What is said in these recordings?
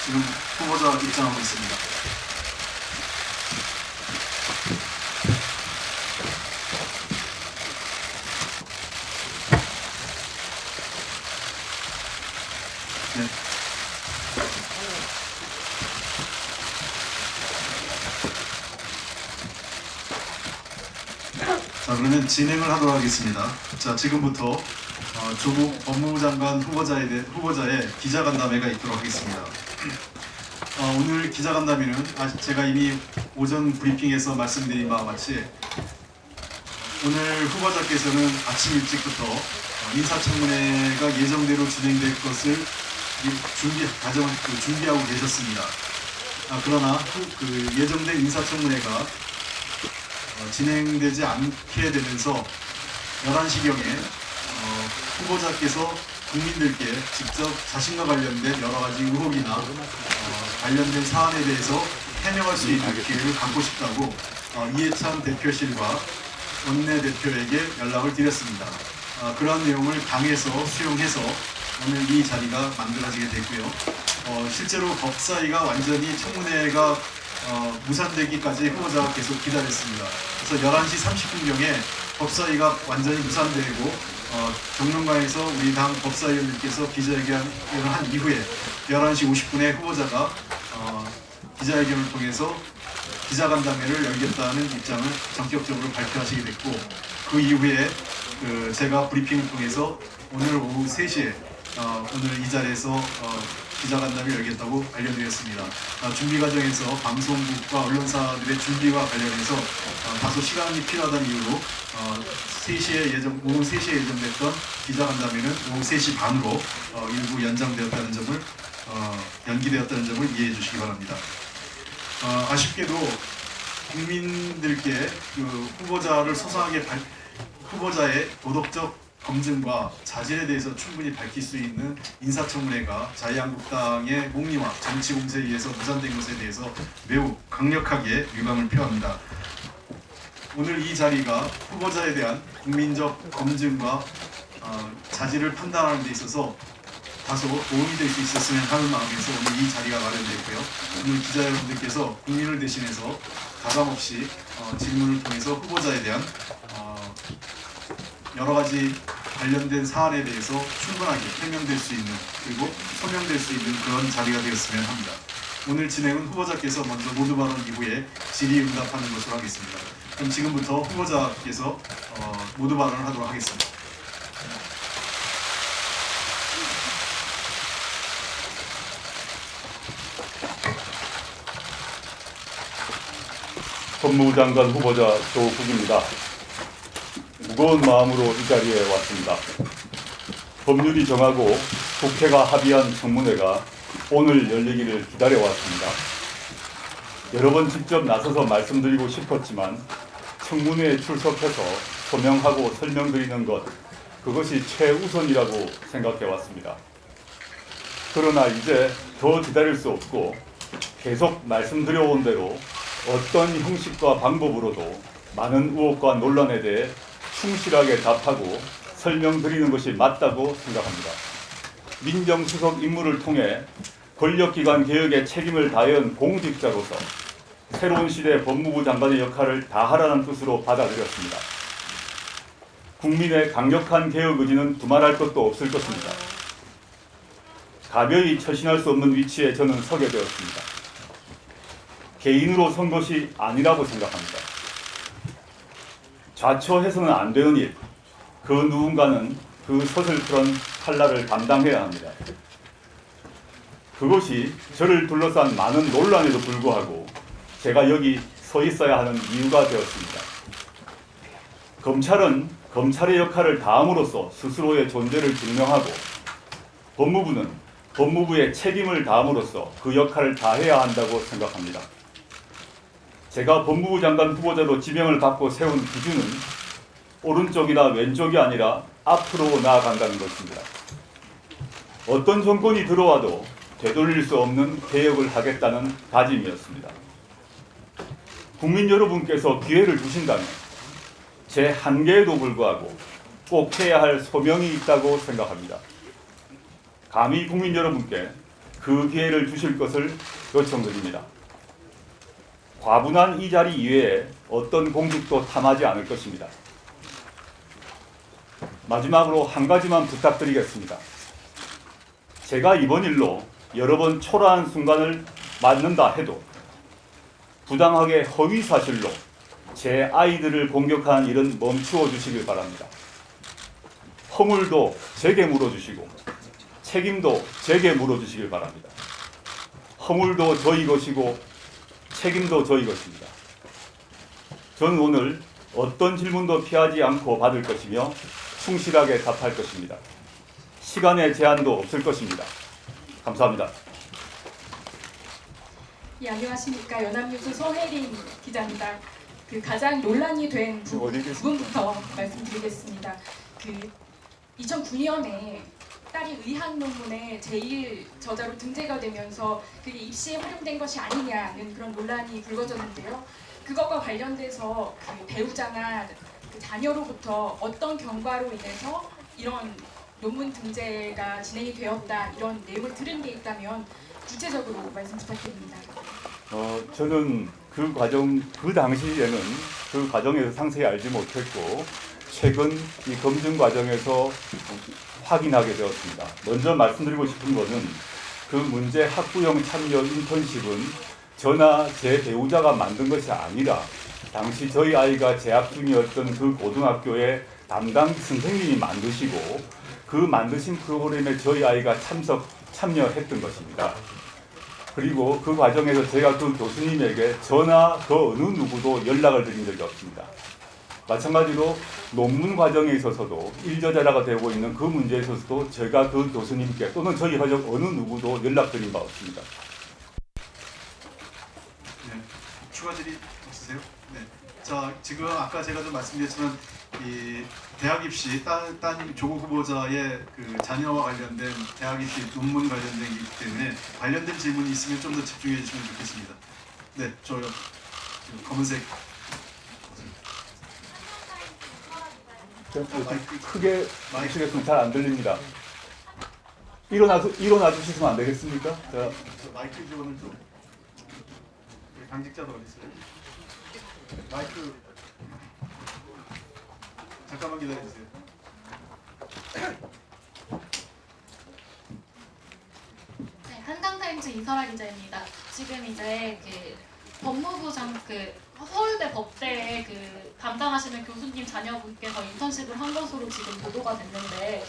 지금 후보자 입장하고 있습니다. 네. 자, 그러면 진행을 하도록 하겠습니다. 자, 지금부터 조국 법무부 장관 후보자의 기자간담회가 있도록 하겠습니다. 오늘 기자간담회는 제가 이미 오전 브리핑에서 말씀드린 바와 같이 오늘 후보자께서는 아침 일찍부터 인사청문회가 예정대로 진행될 것을 준비하고 계셨습니다. 그러나 그 예정된 인사청문회가 진행되지 않게 되면서 11시경에 후보자께서 국민들께 직접 자신과 관련된 여러 가지 의혹이나 관련된 사안에 대해서 해명할 수 있는 기회를 갖고 싶다고 이해찬 대표실과 원내대표에게 연락을 드렸습니다. 그러한 내용을 당에서 수용해서 오늘 이 자리가 만들어지게 됐고요. 실제로 법사위가 완전히 청문회가 무산되기까지 후보자가 계속 기다렸습니다. 그래서 11시 30분경에 법사위가 완전히 무산되고 정론관에서 우리 당 법사위원님께서 기자회견을 한 이후에 11시 50분에 후보자가 기자회견을 통해서 기자간담회를 열겠다는 입장을 전격적으로 발표하시게 됐고, 그 이후에 제가 브리핑을 통해서 오늘 오후 3시에 오늘 이 자리에서 기자간담회 열겠다고 알려드렸습니다. 준비 과정에서 방송국과 언론사들의 준비와 관련해서 다소 시간이 필요하다는 이유로 오후 3시에 예정됐던 기자간담회는 오후 3시 반으로 일부 연기되었다는 점을 이해해 주시기 바랍니다. 아쉽게도 국민들께 후보자의 도덕적 검증과 자질에 대해서 충분히 밝힐 수 있는 인사청문회가 자유한국당의 목리와 정치 공세에 의해서 무산된 것에 대해서 매우 강력하게 유감을 표합니다. 오늘 이 자리가 후보자에 대한 국민적 검증과 자질을 판단하는 데 있어서 다소 도움이 될 수 있었으면 하는 마음에서 오늘 이 자리가 마련됐고요. 오늘 기자 여러분들께서 국민을 대신해서 가감없이 질문을 통해서 후보자에 대한 여러 가지 관련된 사안에 대해서 충분하게 해명될 수 있는, 그리고 소명될 수 있는 그런 자리가 되었으면 합니다. 오늘 진행은 후보자께서 먼저 모두 발언 이후에 질의응답하는 것으로 하겠습니다. 그럼 지금부터 후보자께서 모두 발언을 하도록 하겠습니다. 법무부 장관 후보자 조국입니다. 무거운 마음으로 이 자리에 왔습니다. 법률이 정하고 국회가 합의한 청문회가 오늘 열리기를 기다려왔습니다. 여러 번 직접 나서서 말씀드리고 싶었지만 청문회에 출석해서 소명하고 설명드리는 것, 그것이 최우선이라고 생각해왔습니다. 그러나 이제 더 기다릴 수 없고 계속 말씀드려온 대로 어떤 형식과 방법으로도 많은 의혹과 논란에 대해 충실하게 답하고 설명드리는 것이 맞다고 생각합니다. 민정수석 임무를 통해 권력기관 개혁에 책임을 다한 공직자로서 새로운 시대 법무부 장관의 역할을 다하라는 뜻으로 받아들였습니다. 국민의 강력한 개혁 의지는 두말할 것도 없을 것입니다. 가벼이 처신할 수 없는 위치에 저는 서게 되었습니다. 개인으로 선 것이 아니라고 생각합니다. 좌초해서는 안 되는 일, 그 누군가는 그 서슬프런 칼날을 담당해야 합니다. 그것이 저를 둘러싼 많은 논란에도 불구하고 제가 여기 서 있어야 하는 이유가 되었습니다. 검찰은 검찰의 역할을 다함으로써 스스로의 존재를 증명하고, 법무부는 법무부의 책임을 다함으로써 그 역할을 다해야 한다고 생각합니다. 제가 법무부 장관 후보자로 지명을 받고 세운 기준은 오른쪽이나 왼쪽이 아니라 앞으로 나아간다는 것입니다. 어떤 정권이 들어와도 되돌릴 수 없는 개혁을 하겠다는 다짐이었습니다. 국민 여러분께서 기회를 주신다면 제 한계에도 불구하고 꼭 해야 할 소명이 있다고 생각합니다. 감히 국민 여러분께 그 기회를 주실 것을 요청드립니다. 과분한 이 자리 이외에 어떤 공직도 탐하지 않을 것입니다. 마지막으로 한 가지만 부탁드리겠습니다. 제가 이번 일로 여러 번 초라한 순간을 맞는다 해도 부당하게 허위 사실로 제 아이들을 공격하는 일은 멈추어 주시길 바랍니다. 허물도 제게 물어주시고 책임도 제게 물어주시길 바랍니다. 허물도 저희 것이고 책임도 저희 것입니다. 저는 오늘 어떤 질문도 피하지 않고 받을 것이며 충실하게 답할 것입니다. 시간의 제한도 없을 것입니다. 감사합니다. 예, 안녕하십니까. 연합뉴스 서혜린 기자입니다. 가장 논란이 된 부분부터 말씀드리겠습니다. 2009년에 딸이 의학 논문에 제1 저자로 등재가 되면서 그게 입시에 활용된 것이 아니냐는 그런 논란이 불거졌는데요. 그것과 관련돼서 배우자나 자녀로부터 어떤 경과로 인해서 이런 논문 등재가 진행이 되었다, 이런 내용을 들은 게 있다면 구체적으로 말씀 부탁드립니다. 저는 그 당시에는 그 과정에서 상세히 알지 못했고 최근 이 검증 과정에서 확인하게 되었습니다. 먼저 말씀드리고 싶은 것은 그 문제 학부형 참여 인턴십은 저나 제 배우자가 만든 것이 아니라 당시 저희 아이가 재학 중이었던 그 고등학교의 담당 선생님이 만드시고 그 만드신 프로그램에 저희 아이가 참여했던 것입니다. 그리고 그 과정에서 제가 그 교수님에게 저나 그 어느 누구도 연락을 드린 적이 없습니다. 마찬가지로 논문 과정에 있어서도 일저자라가 되고 있는 그 문제에 있어서도 제가 그 교수님께 또는 저희 가족 어느 누구도 연락드린 바 없습니다. 네, 추가 질의 없으세요? 네. 자, 지금 아까 제가 좀 말씀드렸지만 이 대학 입시 따님 조국 후보자의 자녀와 관련된 대학 입시 논문 관련된 게 있기 때문에 관련된 질문이 있으면 좀 더 집중해 주시면 좋겠습니다. 네, 저요. 검은색. 크게 말씀하시겠으면 잘 안 들립니다. 일어나 주시면 안 되겠습니까? 저 마이크 지원을 좀. 당직자도 어디 있어요? 마이크 잠깐만 기다려 주세요. 네, 한강타임즈 이설아 기자입니다. 지금 이제 법무부 서울대 법대에 담당하시는 교수님 자녀분께서 인턴십을 한 것으로 지금 보도가 됐는데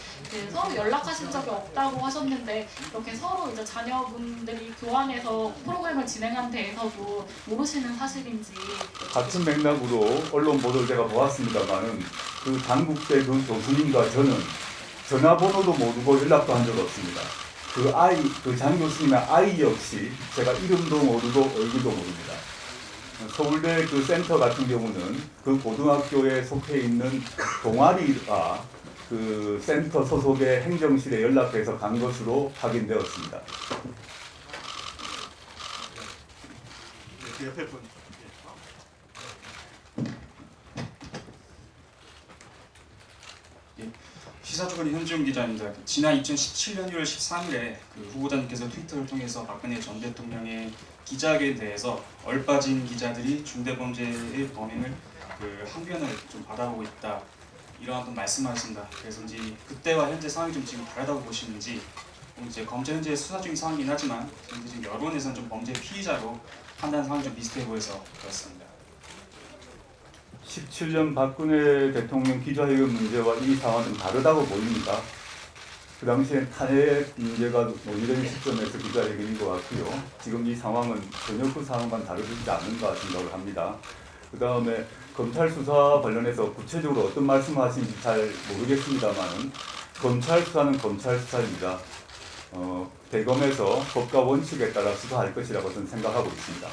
서로 연락하신 적이 없다고 하셨는데 이렇게 서로 이제 자녀분들이 교환해서 프로그램을 진행한 데에서도 모르시는 사실인지. 같은 맥락으로 언론 보도를 제가 보았습니다만은 그 당국대 그 교수님과 저는 전화번호도 모르고 연락도 한 적 없습니다. 그 장 교수님의 아이 역시 제가 이름도 모르고 얼굴도 모릅니다. 서울대 그 센터 같은 경우는 그 고등학교에 속해 있는 동아리가 그 센터 소속의 행정실에 연락해서 간 것으로 확인되었습니다. 그 옆에 분. 시사주간 현지훈 기자입니다. 지난 2017년 1월 13일에 후보자님께서 트위터를 통해서 박근혜 전 대통령의 기자회견에 대해서 얼빠진 기자들이 중대범죄의 범행을 항변을 좀 받아보고 있다, 이런 어떤 말씀하신다. 그래서 이제 그때와 현재 상황이 좀 지금 다르다고 보시는지, 이제 검찰 현재 수사 중인 상황이긴 하지만 현재 지금 여론에서는 좀 범죄 피의자로 판단 상황이 좀 비슷해 보여서 그렇습니다. 17년 박근혜 대통령 기자회견 문제와 이 상황은 다르다고 보입니다. 그 당시에 탄핵 문제가 논의되는 시점에서 기자회견인 것 같고요. 지금 이 상황은 전혀 그 상황만 다르지 않는가 생각을 합니다. 그 다음에 검찰 수사 관련해서 구체적으로 어떤 말씀을 하시는지 잘 모르겠습니다만 검찰 수사는 검찰 수사입니다. 대검에서 법과 원칙에 따라 수사할 것이라고 저는 생각하고 있습니다.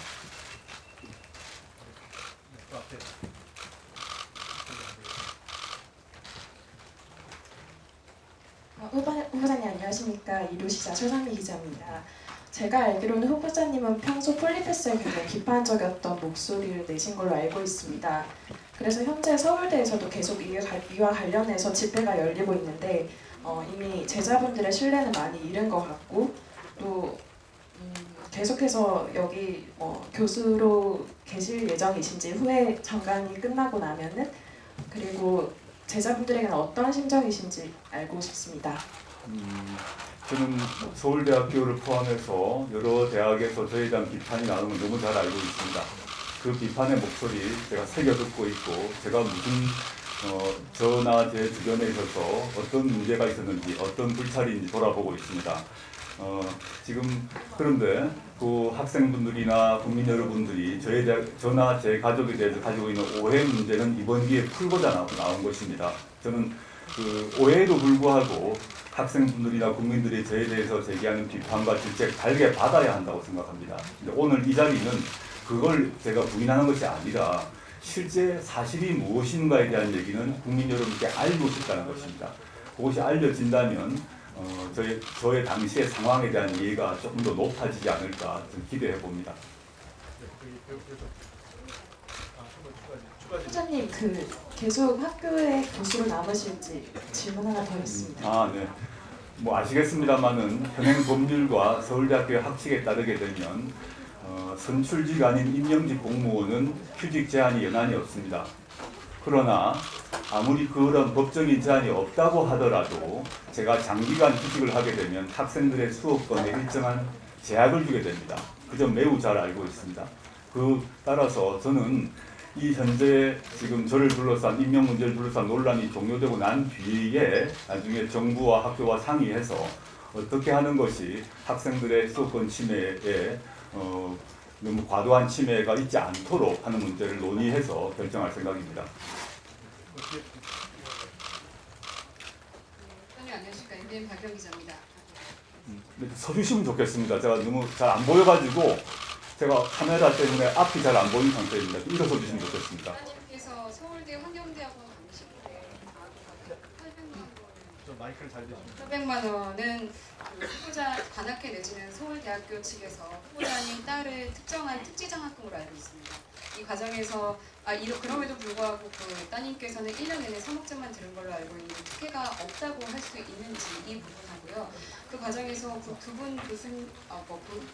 후보자님 안녕하십니까. 이루시자 최상미 기자입니다. 제가 알기로는 후보자님은 평소 폴리패스에 굉장히 비판적이었던 목소리를 내신 걸로 알고 있습니다. 그래서 현재 서울대에서도 계속 이와 관련해서 집회가 열리고 있는데 이미 제자분들의 신뢰는 많이 잃은 것 같고 또 계속해서 여기 교수로 계실 예정이신지 후에 정관이 끝나고 나면은 그리고 제자분들에게는 어떤 심정이신지 알고 싶습니다. 저는 서울대학교를 포함해서 여러 대학에서 저에 대한 비판이 나오는 걸 너무 잘 알고 있습니다. 그 비판의 목소리 제가 새겨 듣고 있고 제가 무슨 저나 제 주변에 있어서 어떤 문제가 있었는지 어떤 불찰인지 돌아보고 있습니다. 지금 그런데 그 학생분들이나 국민 여러분들이 저나 제 가족에 대해서 가지고 있는 오해 문제는 이번 기회에 풀고자 나온 것입니다. 저는 그 오해에도 불구하고 학생분들이나 국민들이 저에 대해서 제기하는 비판과 질책 달게 받아야 한다고 생각합니다. 근데 오늘 이 자리는 그걸 제가 부인하는 것이 아니라 실제 사실이 무엇인가에 대한 얘기는 국민 여러분께 알고 싶다는 것입니다. 그것이 알려진다면 저의 당시의 상황에 대한 이해가 조금 더 높아지지 않을까 좀 기대해 봅니다. 후보자님 계속 학교에 교수로 남으실지 질문 하나 더 있습니다. 네. 뭐 아시겠습니다만은 현행 법률과 서울대학교의 학칙에 따르게 되면 선출직 아닌 임명직 공무원은 휴직 제한이 연한이 없습니다. 그러나 아무리 그런 법적인 제한이 없다고 하더라도 제가 장기간 휴직을 하게 되면 학생들의 수업권에 일정한 제약을 주게 됩니다. 그 점 매우 잘 알고 있습니다. 따라서 저는 이 현재 지금 저를 둘러싼 임명 문제를 둘러싼 논란이 종료되고 난 뒤에 나중에 정부와 학교와 상의해서 어떻게 하는 것이 학생들의 수업권 침해에 너무 과도한 침해가 있지 않도록 하는 문제를 논의해서 결정할 생각입니다. 안녕하십니까. MBN 박영 기자입니다. 서주시면 좋겠습니다. 제가 너무 잘 안 보여가지고 제가 카메라 때문에 앞이 잘 안 보이는 상태입니다. 일어서 주시면 좋겠습니다. 하나님께서 서울대 환경대학원 가보실 때 800만 원은 그 후보자 관악회 내지는 서울대학교 측에서 후보자님 딸을 특정한 특지장학금으로 알고 있습니다. 이 과정에서 그럼에도 불구하고 그 따님께서는 1년 내내 3억짜리만 들은 걸로 알고 있는데 특혜가 없다고 할 수 있는지 이 부분하고요. 그 과정에서 두 분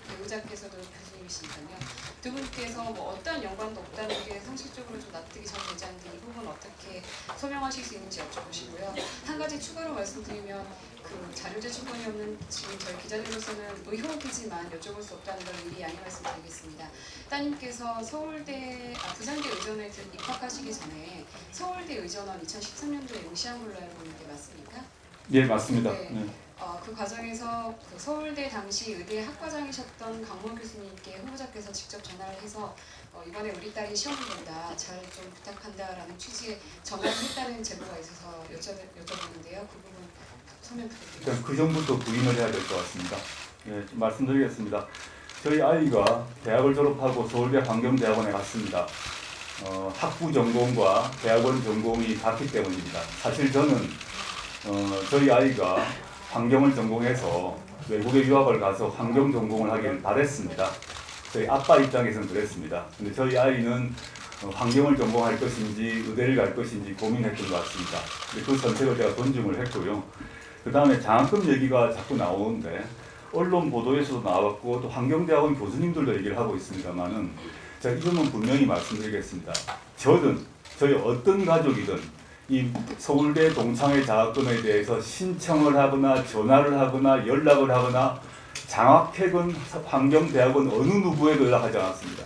배우자께서도 교수님이시니까요. 두 분께서 어떤 연관도 없다는 게 상식적으로 좀 납득이 잘 되지 않는데 이 부분 어떻게 설명하실 수 있는지 여쭤보시고요. 한 가지 추가로 말씀드리면 그 자료 제출권이 없는 지금 저희 기자들로서는 의혹이지만 여쭤볼 수 없다는 걸 미리 양해 말씀드리겠습니다. 따님께서 부산대 의전에 입학하시기 전에 서울대 의전원 2013년도에 응시한 걸로 알고 있는데 맞습니까? 네, 맞습니다. 네. 네. 그 과정에서 그 서울대 당시 의대 학과장이셨던 강모 교수님께 후보자께서 직접 전화를 해서 이번에 우리 딸이 시험을 본다, 잘 좀 부탁한다라는 취지의 전화를 했다는 제보가 있어서 여쭤보는데요. 그 부분 설명 부탁드립니다. 일단 그 전부터 부인을 해야 될 것 같습니다. 네, 좀 말씀드리겠습니다. 저희 아이가 대학을 졸업하고 서울대 환경대학원에 갔습니다. 학부 전공과 대학원 전공이 같기 때문입니다. 사실 저는 저희 아이가 환경을 전공해서 외국에 유학을 가서 환경 전공을 하기를 바랬습니다. 저희 아빠 입장에서는 그랬습니다. 근데 저희 아이는 환경을 전공할 것인지 의대를 갈 것인지 고민했던 것 같습니다. 근데 그 선택을 제가 존중을 했고요. 그 다음에 장학금 얘기가 자꾸 나오는데 언론 보도에서도 나왔고 또 환경대학원 교수님들도 얘기를 하고 있습니다만은 제가 이 점은 분명히 말씀드리겠습니다. 저희 어떤 가족이든 이 서울대 동창회 장학금에 대해서 신청을 하거나 전화를 하거나 연락을 하거나 장학회건 환경대학원 어느 누구에도 연락하지 않았습니다.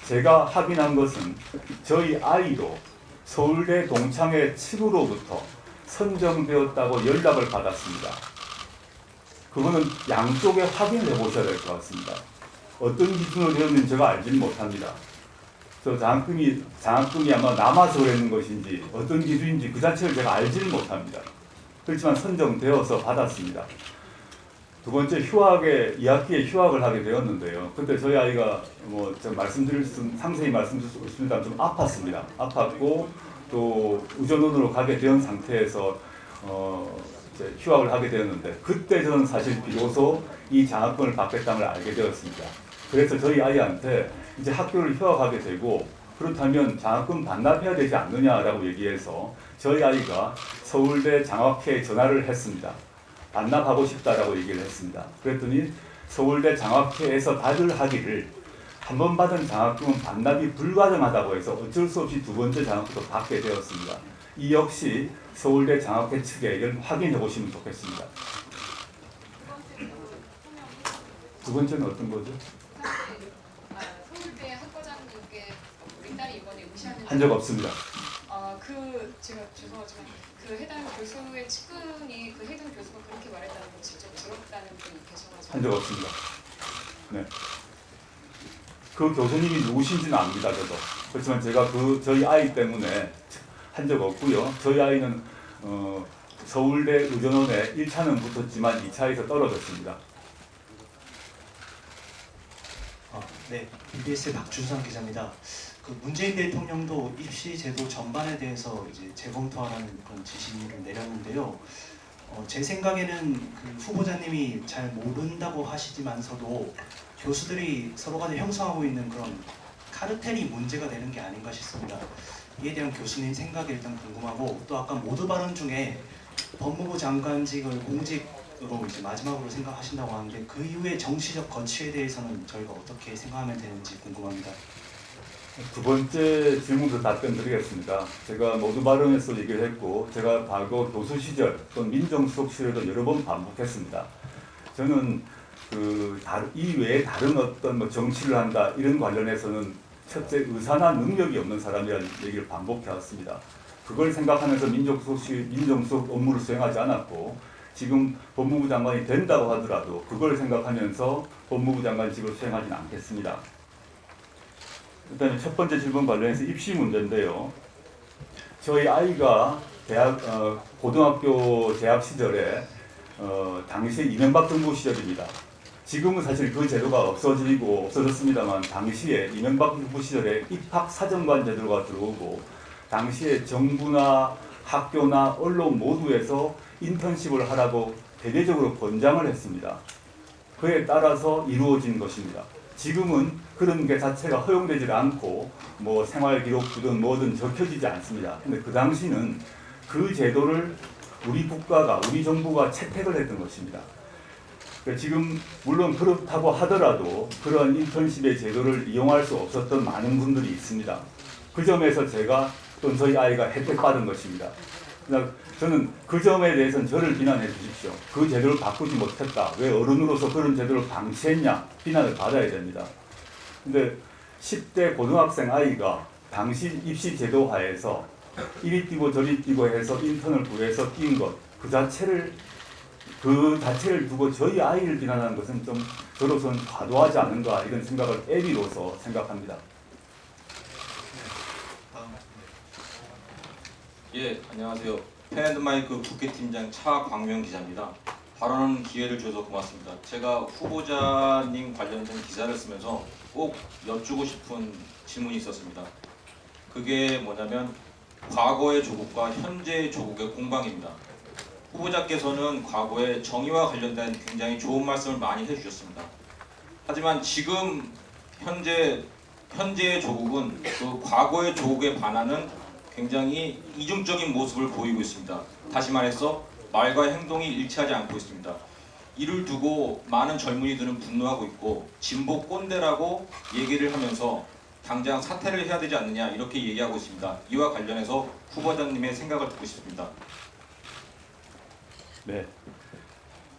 제가 확인한 것은 저희 아이도 서울대 동창회 측으로부터 선정되었다고 연락을 받았습니다. 그거는 양쪽에 확인을 해보셔야 될 것 같습니다. 어떤 기준으로 되었는지 제가 알지는 못합니다. 저 장학금이 아마 남아서 그랬는 것인지 어떤 기준인지 그 자체를 제가 알지는 못합니다. 그렇지만 선정되어서 받았습니다. 두 번째 2학기에 휴학을 하게 되었는데요. 그때 저희 아이가 제가 상세히 말씀드릴 수 있습니다. 좀 아팠습니다. 아팠고 또 의전원으로 가게 된 상태에서 이제 휴학을 하게 되었는데 그때 저는 사실 비로소 이 장학금을 받겠다는 걸 알게 되었습니다. 그래서 저희 아이한테 이제 학교를 휴학하게 되고 그렇다면 장학금 반납해야 되지 않느냐라고 얘기해서 저희 아이가 서울대 장학회에 전화를 했습니다. 반납하고 싶다라고 얘기를 했습니다. 그랬더니 서울대 장학회에서 다들 하기를 한 번 받은 장학금은 반납이 불가능하다고 해서 어쩔 수 없이 두 번째 장학금도 받게 되었습니다. 이 역시 서울대 장학회 측의 의견 확인해 보시면 좋겠습니다. 두 번째는 어떤 거죠? 서울대 학과장님께 우리 딸이 이번에 응시하는 한 적 없습니다. 제가 죄송하지만 그 해당 교수의 측근이 그 해당 교수가 그렇게 말했다는 걸 직접 들었다는 분이 계셔가지고 한 적 없습니다. 네. 그 교수님이 누구신지는 압니다, 저도. 그렇지만 제가 저희 아이 때문에 한 적 없고요. 저희 아이는 서울대 의전원에 1차는 붙었지만 2차에서 떨어졌습니다. 네, BBS 박준성 기자입니다. 그 문재인 대통령도 입시 제도 전반에 대해서 이제 재검토하라는 그런 지시를 내렸는데요. 제 생각에는 그 후보자님이 잘 모른다고 하시지만서도 교수들이 서로 간에 형성하고 있는 그런 카르텔이 문제가 되는 게 아닌가 싶습니다. 이에 대한 교수님 생각이 일단 궁금하고, 또 아까 모두 발언 중에 법무부 장관직을 공직으로 이제 마지막으로 생각하신다고 하는데 그 이후에 정치적 거취에 대해서는 저희가 어떻게 생각하면 되는지 궁금합니다. 두 번째 질문도 답변 드리겠습니다. 제가 모두 발언에서 얘기를 했고, 제가 과거 교수 시절 또는 민정수석 시절에도 여러 번 반복했습니다. 저는 이 외에 다른 어떤 정치를 한다 이런 관련해서는 첫째 의사나 능력이 없는 사람이라는 얘기를 반복해왔습니다. 그걸 생각하면서 민정수석 업무를 수행하지 않았고, 지금 법무부 장관이 된다고 하더라도 그걸 생각하면서 법무부 장관직을 수행하지는 않겠습니다. 일단 첫 번째 질문 관련해서 입시 문제인데요. 저희 아이가 고등학교 재학 시절에 당시에 이명박 정부 시절입니다. 지금은 사실 그 제도가 없어졌습니다만, 당시에 이명박 정부 시절에 입학 사정관 제도가 들어오고, 당시에 정부나 학교나 언론 모두에서 인턴십을 하라고 대대적으로 권장을 했습니다. 그에 따라서 이루어진 것입니다. 지금은 그런 게 자체가 허용되지 않고 뭐 생활기록부든 뭐든 적혀지지 않습니다. 근데 그 당시는 그 제도를 우리 국가가, 우리 정부가 채택을 했던 것입니다. 그러니까 지금 물론 그렇다고 하더라도 그런 인턴십의 제도를 이용할 수 없었던 많은 분들이 있습니다. 그 점에서 제가 또는 저희 아이가 혜택받은 것입니다. 그러니까 저는 그 점에 대해서는 저를 비난해 주십시오. 그 제도를 바꾸지 못했다. 왜 어른으로서 그런 제도를 방치했냐? 비난을 받아야 됩니다. 근데 10대 고등학생 아이가 당시 입시 제도 하에서 이리 뛰고 저리 뛰고 해서 인턴을 구해서 뛴 것, 그 자체를 두고 저희 아이를 비난하는 것은 좀 저로서는 과도하지 않은가, 이런 생각을 애비로서 생각합니다. 예, 안녕하세요. 펜앤드마이크 국회팀장 차광명 기자입니다. 발언 기회를 줘서 고맙습니다. 제가 후보자님 관련된 기사를 쓰면서 꼭 여쭈고 싶은 질문이 있었습니다. 그게 뭐냐면 과거의 조국과 현재의 조국의 공방입니다. 후보자께서는 과거에 정의와 관련된 굉장히 좋은 말씀을 많이 해주셨습니다. 하지만 지금 현재의 조국은 그 과거의 조국에 반하는 굉장히 이중적인 모습을 보이고 있습니다. 다시 말해서 말과 행동이 일치하지 않고 있습니다. 이를 두고 많은 젊은이들은 분노하고 있고 진보 꼰대라고 얘기를 하면서 당장 사퇴를 해야 되지 않느냐 이렇게 얘기하고 있습니다. 이와 관련해서 후보자님의 생각을 듣고 싶습니다. 네,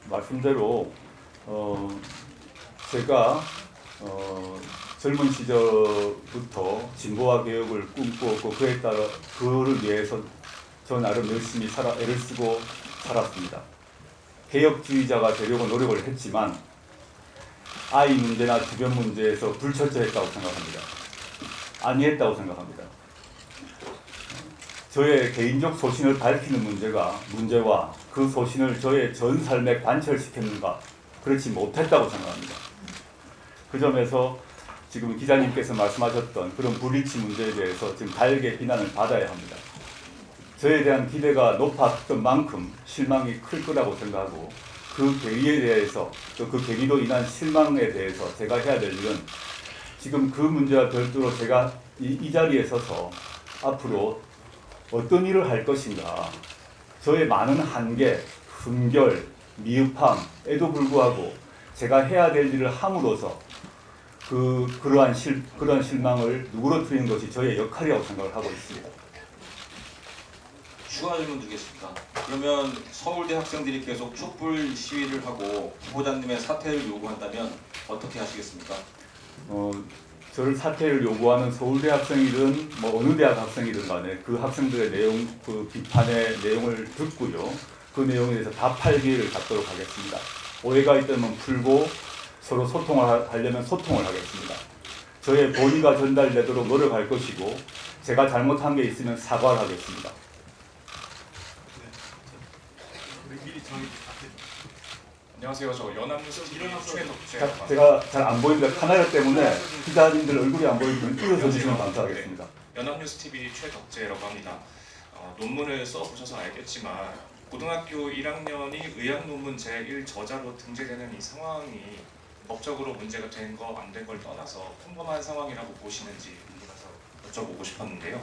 말씀대로 제가 젊은 시절부터 진보화 개혁을 꿈꾸었고 그에 따라 그를 위해서 저 나름 열심히 애를 쓰고 살았습니다. 개혁주의자가 되려고 노력을 했지만 아이 문제나 주변 문제에서 불철저했다고 생각합니다. 아니했다고 생각합니다. 저의 개인적 소신을 밝히는 문제와 그 소신을 저의 전 삶에 관철시켰는가, 그렇지 못했다고 생각합니다. 그 점에서 지금 기자님께서 말씀하셨던 그런 불일치 문제에 대해서 지금 달게 비난을 받아야 합니다. 저에 대한 기대가 높았던 만큼 실망이 클 거라고 생각하고, 그 계기에 대해서 또 그 계기로 인한 실망에 대해서 제가 해야 될 일은 지금 그 문제와 별도로 제가 이 자리에 서서 앞으로 어떤 일을 할 것인가, 저의 많은 한계, 훈결, 미흡함에도 불구하고 제가 해야 될 일을 함으로써 그러한 실망을 누그러뜨리는 것이 저의 역할이라고 생각을 하고 있습니다. 추가 질문 드리겠습니다. 그러면 서울대 학생들이 계속 촛불 시위를 하고 후보자님의 사퇴를 요구한다면 어떻게 하시겠습니까? 저를 사퇴를 요구하는 서울대 학생이든 뭐 어느 대학 학생이든 간에 그 학생들의 내용, 그 비판의 내용을 듣고요. 그 내용에 대해서 답할 기회를 갖도록 하겠습니다. 오해가 있다면 풀고 서로 소통을 하려면 소통을 하겠습니다. 저의 본의가 전달되도록 노력할 것이고 제가 잘못한 게 있으면 사과를 하겠습니다. 안녕하세요. 저 연합뉴스 TV 최덕재. 제가 잘 안 보입니다. 카메라 때문에 기자님들 얼굴이 안 보이면 일어서 주시면 감사하겠습니다. 연합뉴스 TV 최덕재라고 합니다. 논문을 써보셔서 알겠지만 고등학교 1학년이 의학 논문 제1 저자로 등재되는 이 상황이 법적으로 문제가 된 거 안 된 걸 떠나서 평범한 상황이라고 보시는지 여쭤보고 싶었는데요.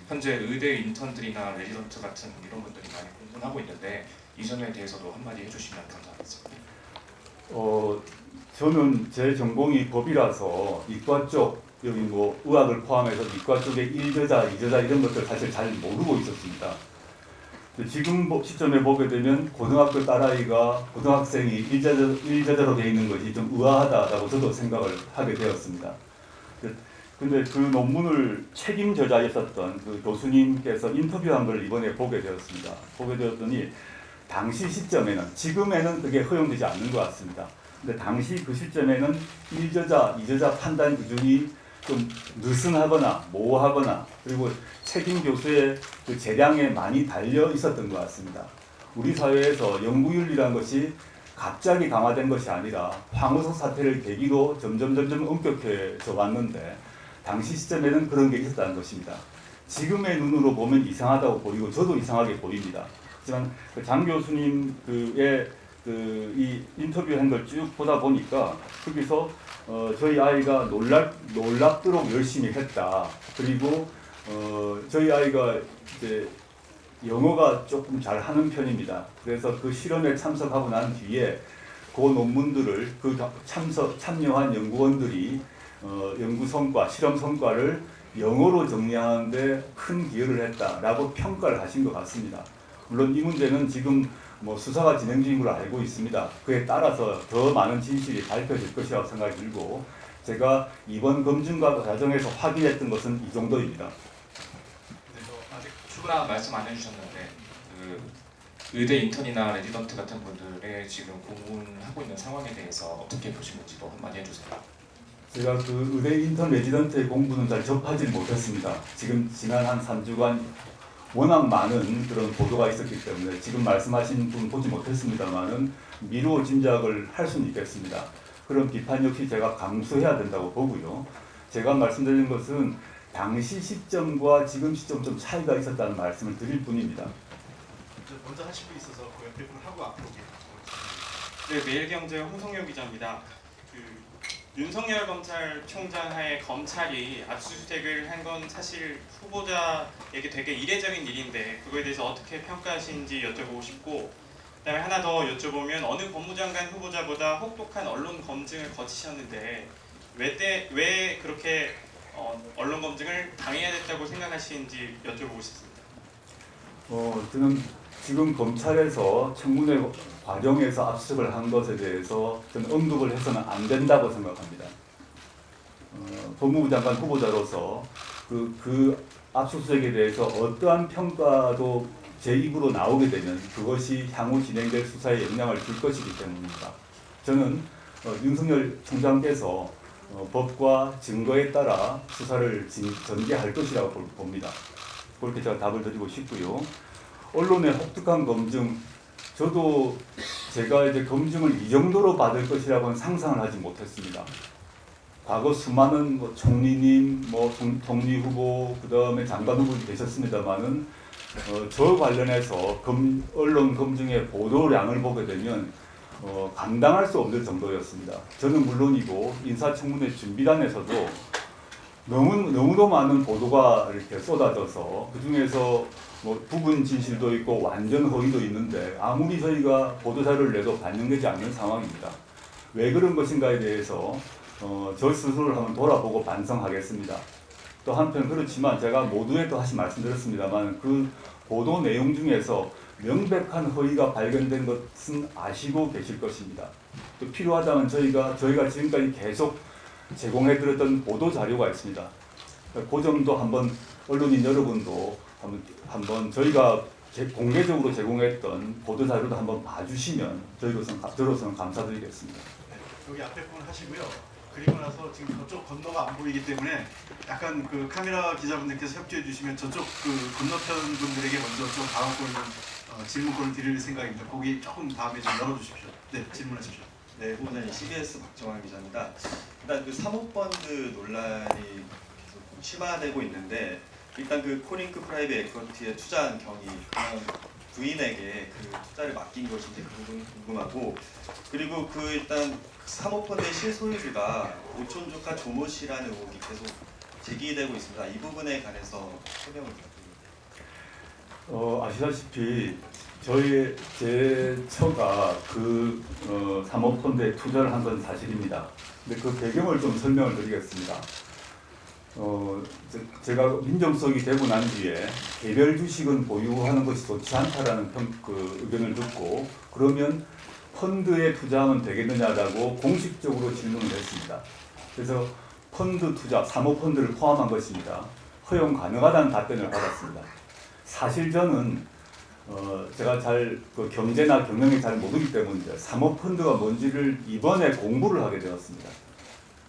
현재 의대 인턴들이나 레지던트 같은 이런 분들이 많이 공부하고 있는데 이 점에 대해서도 한마디 해주시면 감사하겠습니다. 저는 제 전공이 법이라서 이과 쪽 여기 뭐 의학을 포함해서 이과 쪽의 1저자, 2저자 이런 것들 사실 잘 모르고 있었습니다. 지금 시점에 보게 되면 고등학교 딸아이가 고등학생이 1저자로 되어 있는 것이 좀 의아하다고 저도 생각을 하게 되었습니다. 근데 그 논문을 책임 저자였었던 그 교수님께서 인터뷰한 걸 이번에 보게 되었습니다. 보게 되었더니 당시 시점에는, 지금에는 그게 허용되지 않는 것 같습니다. 근데 당시 그 시점에는 1저자, 2저자 판단 기준이 좀 느슨하거나 모호하거나 그리고 책임 교수의 그 재량에 많이 달려 있었던 것 같습니다. 우리 사회에서 연구윤리란 것이 갑자기 강화된 것이 아니라 황우석 사태를 계기로 점점 엄격해져 왔는데 당시 시점에는 그런 게 있었다는 것입니다. 지금의 눈으로 보면 이상하다고 보이고 저도 이상하게 보입니다. 하지만 장 교수님의 이 인터뷰한 걸 쭉 보다 보니까 거기서 저희 아이가 놀랍도록 열심히 했다. 그리고 저희 아이가 이제 영어가 조금 잘하는 편입니다. 그래서 그 실험에 참석하고 난 뒤에 그 논문들을 그 참여한 연구원들이 연구 성과, 실험 성과를 영어로 정리하는데 큰 기여를 했다라고 평가를 하신 것 같습니다. 물론 이 문제는 지금 뭐 수사가 진행 중인 걸로 알고 있습니다. 그에 따라서 더 많은 진실이 밝혀질 것이라고 생각이 들고 제가 이번 검증과 과정에서 확인했던 것은 이 정도입니다. 아직 추가 말씀 안 해주셨는데 그 의대 인턴이나 레지던트 같은 분들의 지금 공부하고 있는 상황에 대해서 어떻게 보시는지도 한마디 해주세요. 제가 그 의대 인턴 레지던트의 공부는 잘 접하지 못했습니다. 지금 지난 한 3주간 워낙 많은 그런 보도가 있었기 때문에 지금 말씀하신 분 보지 못했습니다만은 미루어 짐작을 할 수는 있겠습니다. 그런 비판 역시 제가 감수해야 된다고 보고요. 제가 말씀드린 것은 당시 시점과 지금 시점 좀 차이가 있었다는 말씀을 드릴 뿐입니다. 먼저 하실 분 있어서 그 옆에 분 하고 앞으로 네, 매일경제 홍성효 기자입니다. 윤석열 검찰총장 하에 검찰이 압수수색을 한 건 사실 후보자에게 되게 이례적인 일인데 그거에 대해서 어떻게 평가하시는지 여쭤보고 싶고 그다음에 하나 더 여쭤보면 어느 법무장관 후보자보다 혹독한 언론 검증을 거치셨는데 왜 그렇게 언론 검증을 당해야 됐다고 생각하시는지 여쭤보고 싶습니다. 저는 지금 검찰에서 청문회 과정에서 압수를 한 것에 대해서 저는 언급을 해서는 안 된다고 생각합니다. 법무부 장관 후보자로서 그 압수수색에 대해서 어떠한 평가도 제 입으로 나오게 되면 그것이 향후 진행될 수사에 영향을 줄 것이기 때문입니다. 저는 윤석열 총장께서 법과 증거에 따라 수사를 전개할 것이라고 봅니다. 그렇게 제가 답을 드리고 싶고요. 언론의 혹독한 검증, 저도 제가 이제 검증을 이 정도로 받을 것이라고는 상상을 하지 못했습니다. 과거 수많은 총리님, 총리 후보, 그 다음에 장관 후보도 계셨습니다만은 저 관련해서 언론 검증의 보도량을 보게 되면 감당할 수 없는 정도였습니다. 저는 물론이고 인사청문회 준비단에서도 너무도 많은 보도가 이렇게 쏟아져서 그 중에서 부분 진실도 있고 완전 허위도 있는데 아무리 저희가 보도자료를 내도 반영되지 않는 상황입니다. 왜 그런 것인가에 대해서 저 스스로를 한번 돌아보고 반성하겠습니다. 또 한편 그렇지만 제가 모두에 또 다시 말씀드렸습니다만 그 보도 내용 중에서 명백한 허위가 발견된 것은 아시고 계실 것입니다. 또 필요하다면 저희가 지금까지 계속 제공해드렸던 보도 자료가 있습니다. 그 점도 한번 언론인 여러분도 한번 저희가 공개적으로 제공했던 보도 자료도 한번 봐주시면 저로서는 감사드리겠습니다. 여기 앞에 분 하시고요. 그리고 나서 지금 저쪽 건너가 안 보이기 때문에 약간 그 카메라 기자분들께서 협조해 주시면 저쪽 그 건너편 분들에게 먼저 좀 다음권을 질문권을 드릴 생각입니다. 거기 조금 다음에 좀 열어주십시오. 네, 질문하십시오. 네, 후보자님 CBS 박정환 기자입니다. 일단 그 사모펀드 논란이 계속 심화되고 있는데 일단 그 코링크 프라이빗 에쿼티에 투자한 경위 그냥 부인에게 그 투자를 맡긴 것인지 그 부분이 궁금하고 그리고 그 일단 사모펀드의 실소유주가 오촌 조카 조모 씨라는 의혹이 계속 제기되고 있습니다. 이 부분에 관해서 설명을 부탁드립니다. 아시다시피 제 처가 그 사모펀드에 투자를 한 건 사실입니다. 근데 그 배경을 좀 설명을 드리겠습니다. 제가 민정수석이 되고 난 뒤에 개별 주식은 보유하는 것이 좋지 않다라는 의견을 듣고 그러면 펀드에 투자하면 되겠느냐라고 공식적으로 질문을 했습니다. 그래서 펀드 투자, 사모펀드를 포함한 것입니다. 허용 가능하다는 답변을 받았습니다. 사실 저는 제가 그 경제나 경영에 잘 모르기 때문에 사모펀드가 뭔지를 이번에 공부를 하게 되었습니다.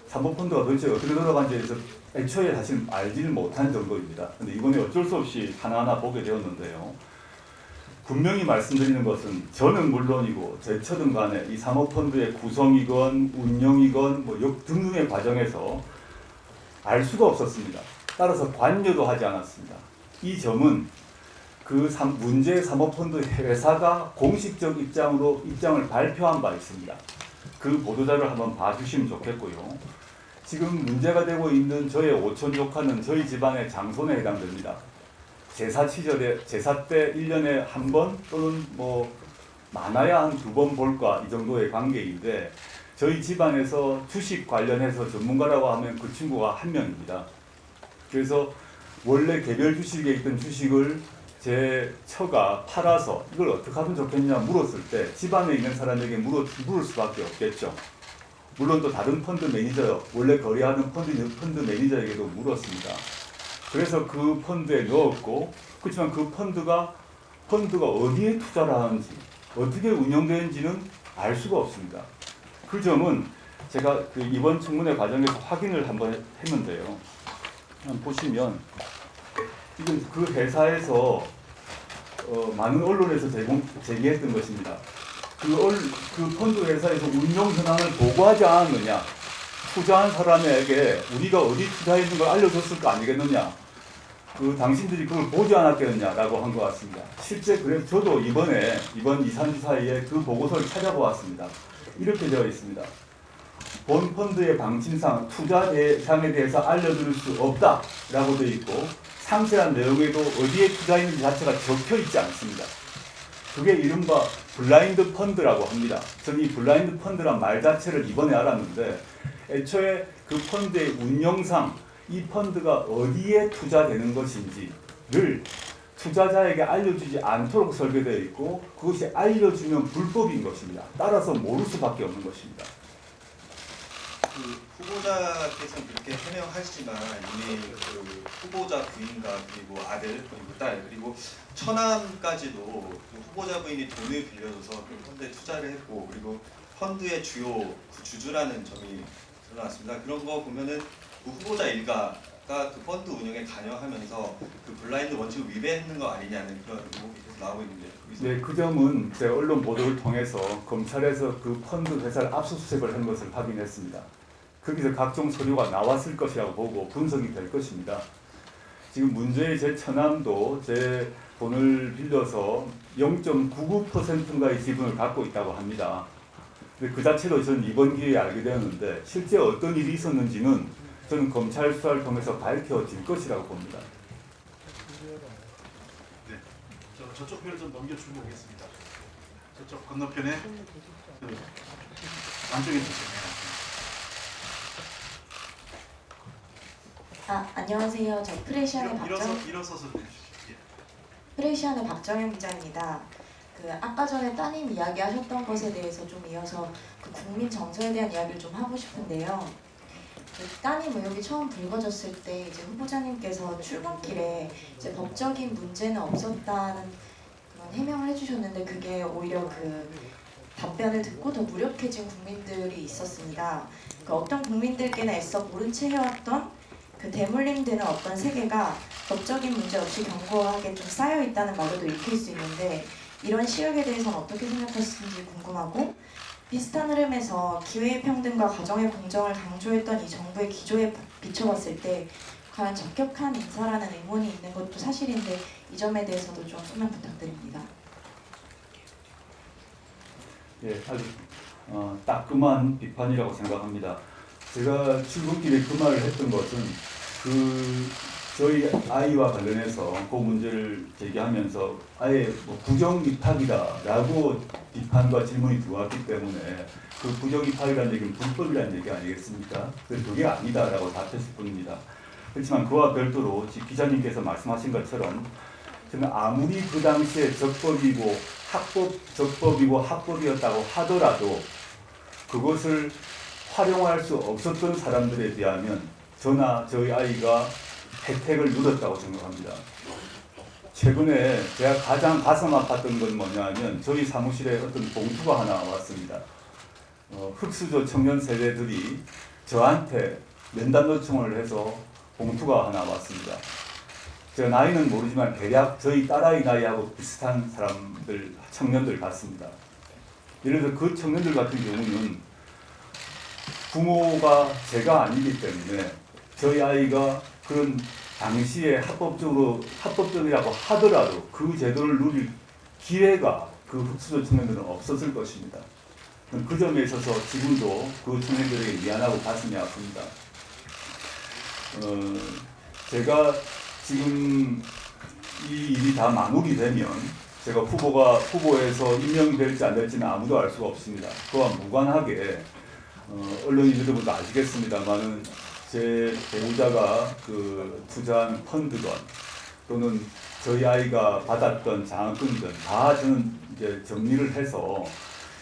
사모펀드가 도대체 어떻게 돌아가는지에 대해서 애초에 사실 알지를 못한 정도입니다. 근데 이번에 어쩔 수 없이 하나하나 보게 되었는데요. 분명히 말씀드리는 것은 저는 물론이고 제 처든 간에 이 사모펀드의 구성이건 운영이건 등등의 과정에서 알 수가 없었습니다. 따라서 관여도 하지 않았습니다. 이 점은 그 문제의 사모펀드 회사가 공식적 입장을 발표한 바 있습니다. 그 보도자료를 한번 봐주시면 좋겠고요. 지금 문제가 되고 있는 저의 오촌 조카는 저희 집안의 장손에 해당됩니다. 제사 때 1년에 한 번 또는 많아야 한 2번 볼까 이 정도의 관계인데 저희 집안에서 주식 관련해서 전문가라고 하면 그 친구가 한 명입니다. 그래서 원래 개별 주식에 있던 주식을 제 처가 팔아서 이걸 어떻게 하면 좋겠냐 물었을 때 집안에 있는 사람에게 물을 수밖에 없겠죠. 물론 또 다른 펀드 매니저, 원래 거래하는 펀드 매니저에게도 물었습니다. 그래서 그 펀드에 넣었고, 그렇지만 그 펀드가 어디에 투자를 하는지, 어떻게 운영되는지는 알 수가 없습니다. 그 점은 제가 그 이번 청문회 과정에서 확인을 한번 했는데요. 한번 보시면, 이건 그 회사에서 많은 언론에서 제기했던 것입니다. 그 펀드 회사에서 운용 현황을 보고하지 않았느냐, 투자한 사람에게 우리가 어디 투자했는 걸 알려줬을 거 아니겠느냐, 당신들이 그걸 보지 않았겠느냐라고 한 것 같습니다. 실제 그래서 저도 이번 2, 3주 사이에 그 보고서를 찾아보았습니다. 이렇게 되어 있습니다. 본 펀드의 방침상 투자 대상에 대해서 알려줄 수 없다라고 되어 있고 상세한 내용에도 어디에 투자했는지 자체가 적혀 있지 않습니다. 그게 이른바 블라인드 펀드라고 합니다. 저는 이 블라인드 펀드란 말 자체를 이번에 알았는데 애초에 그 펀드의 운영상 이 펀드가 어디에 투자되는 것인지를 투자자에게 알려주지 않도록 설계되어 있고 그것이 알려주면 불법인 것입니다. 따라서 모를 수밖에 없는 것입니다. 그 후보자께서는 그렇게 해명하시지만 이미 그 후보자 부인과 그리고 아들 그리고 딸 그리고 처남까지도 그 후보자 부인이 돈을 빌려줘서 그 펀드에 투자를 했고 그리고 펀드의 주요 그 주주라는 점이 드러났습니다. 그런 거 보면은 그 후보자 일가가 그 펀드 운영에 관여하면서 그 블라인드 원칙을 위배했는 거 아니냐는 그런 의혹이 계속 나오고 있는데. 네, 그 점은 제 언론 보도를 통해서 검찰에서 그 펀드 회사를 압수수색을 한 것을 확인했습니다. 거기서 각종 서류가 나왔을 것이라고 보고 분석이 될 것입니다. 지금 문제의 제 처남도 제 돈을 빌려서 0.99%인가의 지분을 갖고 있다고 합니다. 근데 그 자체도 저는 이번 기회에 알게 되었는데 실제 어떤 일이 있었는지는 저는 검찰 수사를 통해서 밝혀질 것이라고 봅니다. 네, 저쪽 편을 좀 넘겨주면 오겠습니다. 저쪽 건너편에 안쪽에 주세요. 안녕하세요. 저 프레시안의 일어서서 내주십시오. 프레시안의 박정현 기자입니다. 아까 전에 따님 이야기하셨던 것에 대해서 좀 이어서 국민 정서에 대한 이야기를 좀 하고 싶은데요. 따님 의혹이 처음 불거졌을 때 이제 후보자님께서 출근길에 이제 법적인 문제는 없었다는 그런 해명을 해주셨는데 그게 오히려 답변을 듣고 더 무력해진 국민들이 있었습니다. 어떤 국민들께나 애써 모른 채 해왔던 대물림되는 어떤 세계가 법적인 문제 없이 견고하게 좀 쌓여 있다는 말로도 읽힐 수 있는데 이런 시각에 대해서는 어떻게 생각하시는지 궁금하고 비슷한 흐름에서 기회의 평등과 가정의 공정을 강조했던 이 정부의 기조에 비춰봤을 때 과연 적격한 인사라는 의문이 있는 것도 사실인데 이 점에 대해서도 좀 소명 부탁드립니다. 예, 아주 따끔한 비판이라고 생각합니다. 제가 출근길에 그 말을 했던 것은 저희 아이와 관련해서 그 문제를 제기하면서 아예 부정 입학이다라고 비판과 질문이 들어왔기 때문에 그 부정 입학이라는 얘기는 불법이라는 얘기 아니겠습니까? 그래서 그게 아니다라고 답했을 뿐입니다. 그렇지만 그와 별도로 기자님께서 말씀하신 것처럼 저는 아무리 그 당시에 적법이고 합법이었다고 하더라도 그것을 활용할 수 없었던 사람들에 비하면 저나 저희 아이가 혜택을 누렸다고 생각합니다. 최근에 제가 가장 가슴 아팠던 건 뭐냐면 저희 사무실에 어떤 봉투가 하나 왔습니다. 흑수저 청년 세대들이 저한테 면담 요청을 해서 봉투가 하나 왔습니다. 제가 나이는 모르지만 대략 저희 딸아이 나이하고 비슷한 사람들, 청년들 같습니다. 예를 들어 그 청년들 같은 경우는 부모가 제가 아니기 때문에 저희 아이가 그런 당시에 합법적이라고 하더라도 그 제도를 누릴 기회가 그 흑수저 청년들은 없었을 것입니다. 그 점에 있어서 지금도 그 청년들에게 미안하고 가슴이 아픕니다. 제가 지금 이 일이 다 마무리되면 제가 후보에서 임명될지 안 될지는 아무도 알 수가 없습니다. 그와 무관하게 언론인들도 아시겠습니다만은 제 배우자가 투자한 펀드든 또는 저희 아이가 받았던 장학금든 다 저는 이제 정리를 해서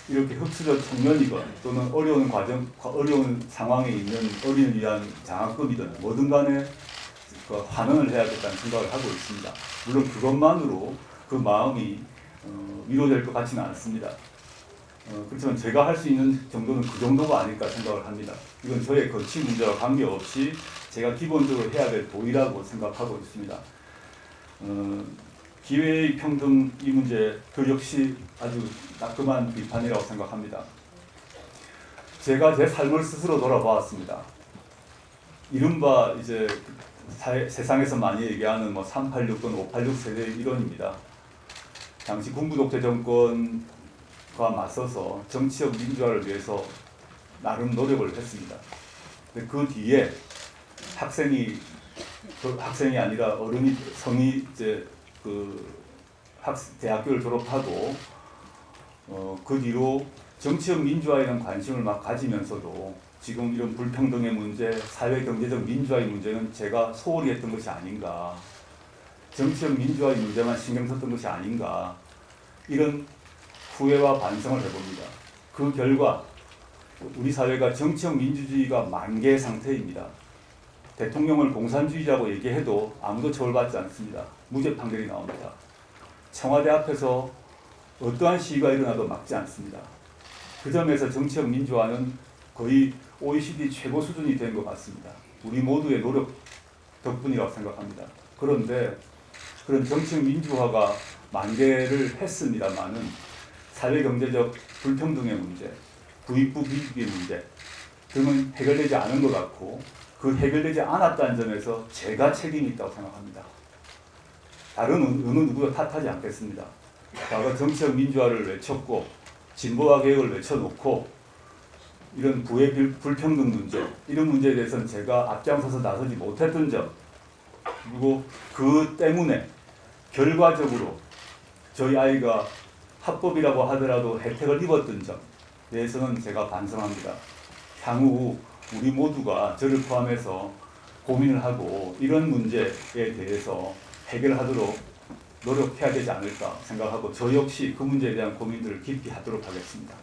이렇게 흑수저 청년이건 또는 어려운 상황에 있는 어린이를 위한 장학금이든 뭐든 간에 환원을 해야겠다는 생각을 하고 있습니다. 물론 그것만으로 그 마음이 위로될 것 같지는 않습니다. 그렇지만 제가 할 수 있는 정도는 그 정도가 아닐까 생각을 합니다. 이건 저의 거치 문제와 관계없이 제가 기본적으로 해야 될 도리라고 생각하고 있습니다. 기회의 평등 이 문제 그 역시 아주 따끔한 비판이라고 생각합니다. 제가 제 삶을 스스로 돌아보았습니다. 이른바 이제 세상에서 많이 얘기하는 386건 586 세대의 일원입니다. 당시 군부독재 정권과 맞서서 정치적 민주화를 위해서 나름 노력을 했습니다. 근데 그 뒤에 학생이 아니라 성이 이제 대학교를 졸업하고 그 뒤로 정치적 민주화에 대한 관심을 막 가지면서도 지금 이런 불평등의 문제, 사회 경제적 민주화의 문제는 제가 소홀히 했던 것이 아닌가, 정치적 민주화의 문제만 신경 썼던 것이 아닌가, 이런 후회와 반성을 해봅니다. 그 결과 우리 사회가 정치적 민주주의가 만개 상태입니다. 대통령을 공산주의자고 얘기해도 아무도 처벌받지 않습니다. 무죄 판결이 나옵니다. 청와대 앞에서 어떠한 시위가 일어나도 막지 않습니다. 그 점에서 정치적 민주화는 거의 OECD 최고 수준이 된 것 같습니다. 우리 모두의 노력 덕분이라고 생각합니다. 그런데 그런 정치적 민주화가 만개를 했습니다마는 사회경제적 불평등의 문제, 부익부 비익의 문제 등은 해결되지 않은 것 같고 그 해결되지 않았다는 점에서 제가 책임이 있다고 생각합니다. 다른 어느 누구도 탓하지 않겠습니다. 과거 정치적 민주화를 외쳤고 진보화 개혁을 외쳐놓고 이런 부의 불평등 문제, 이런 문제에 대해서는 제가 앞장서서 나서지 못했던 점, 그리고 그 때문에 결과적으로 저희 아이가 합법이라고 하더라도 혜택을 입었던 점, 대해서는 제가 반성합니다. 향후 우리 모두가 저를 포함해서 고민을 하고 이런 문제에 대해서 해결하도록 노력해야 되지 않을까 생각하고 저 역시 그 문제에 대한 고민들을 깊이 하도록 하겠습니다.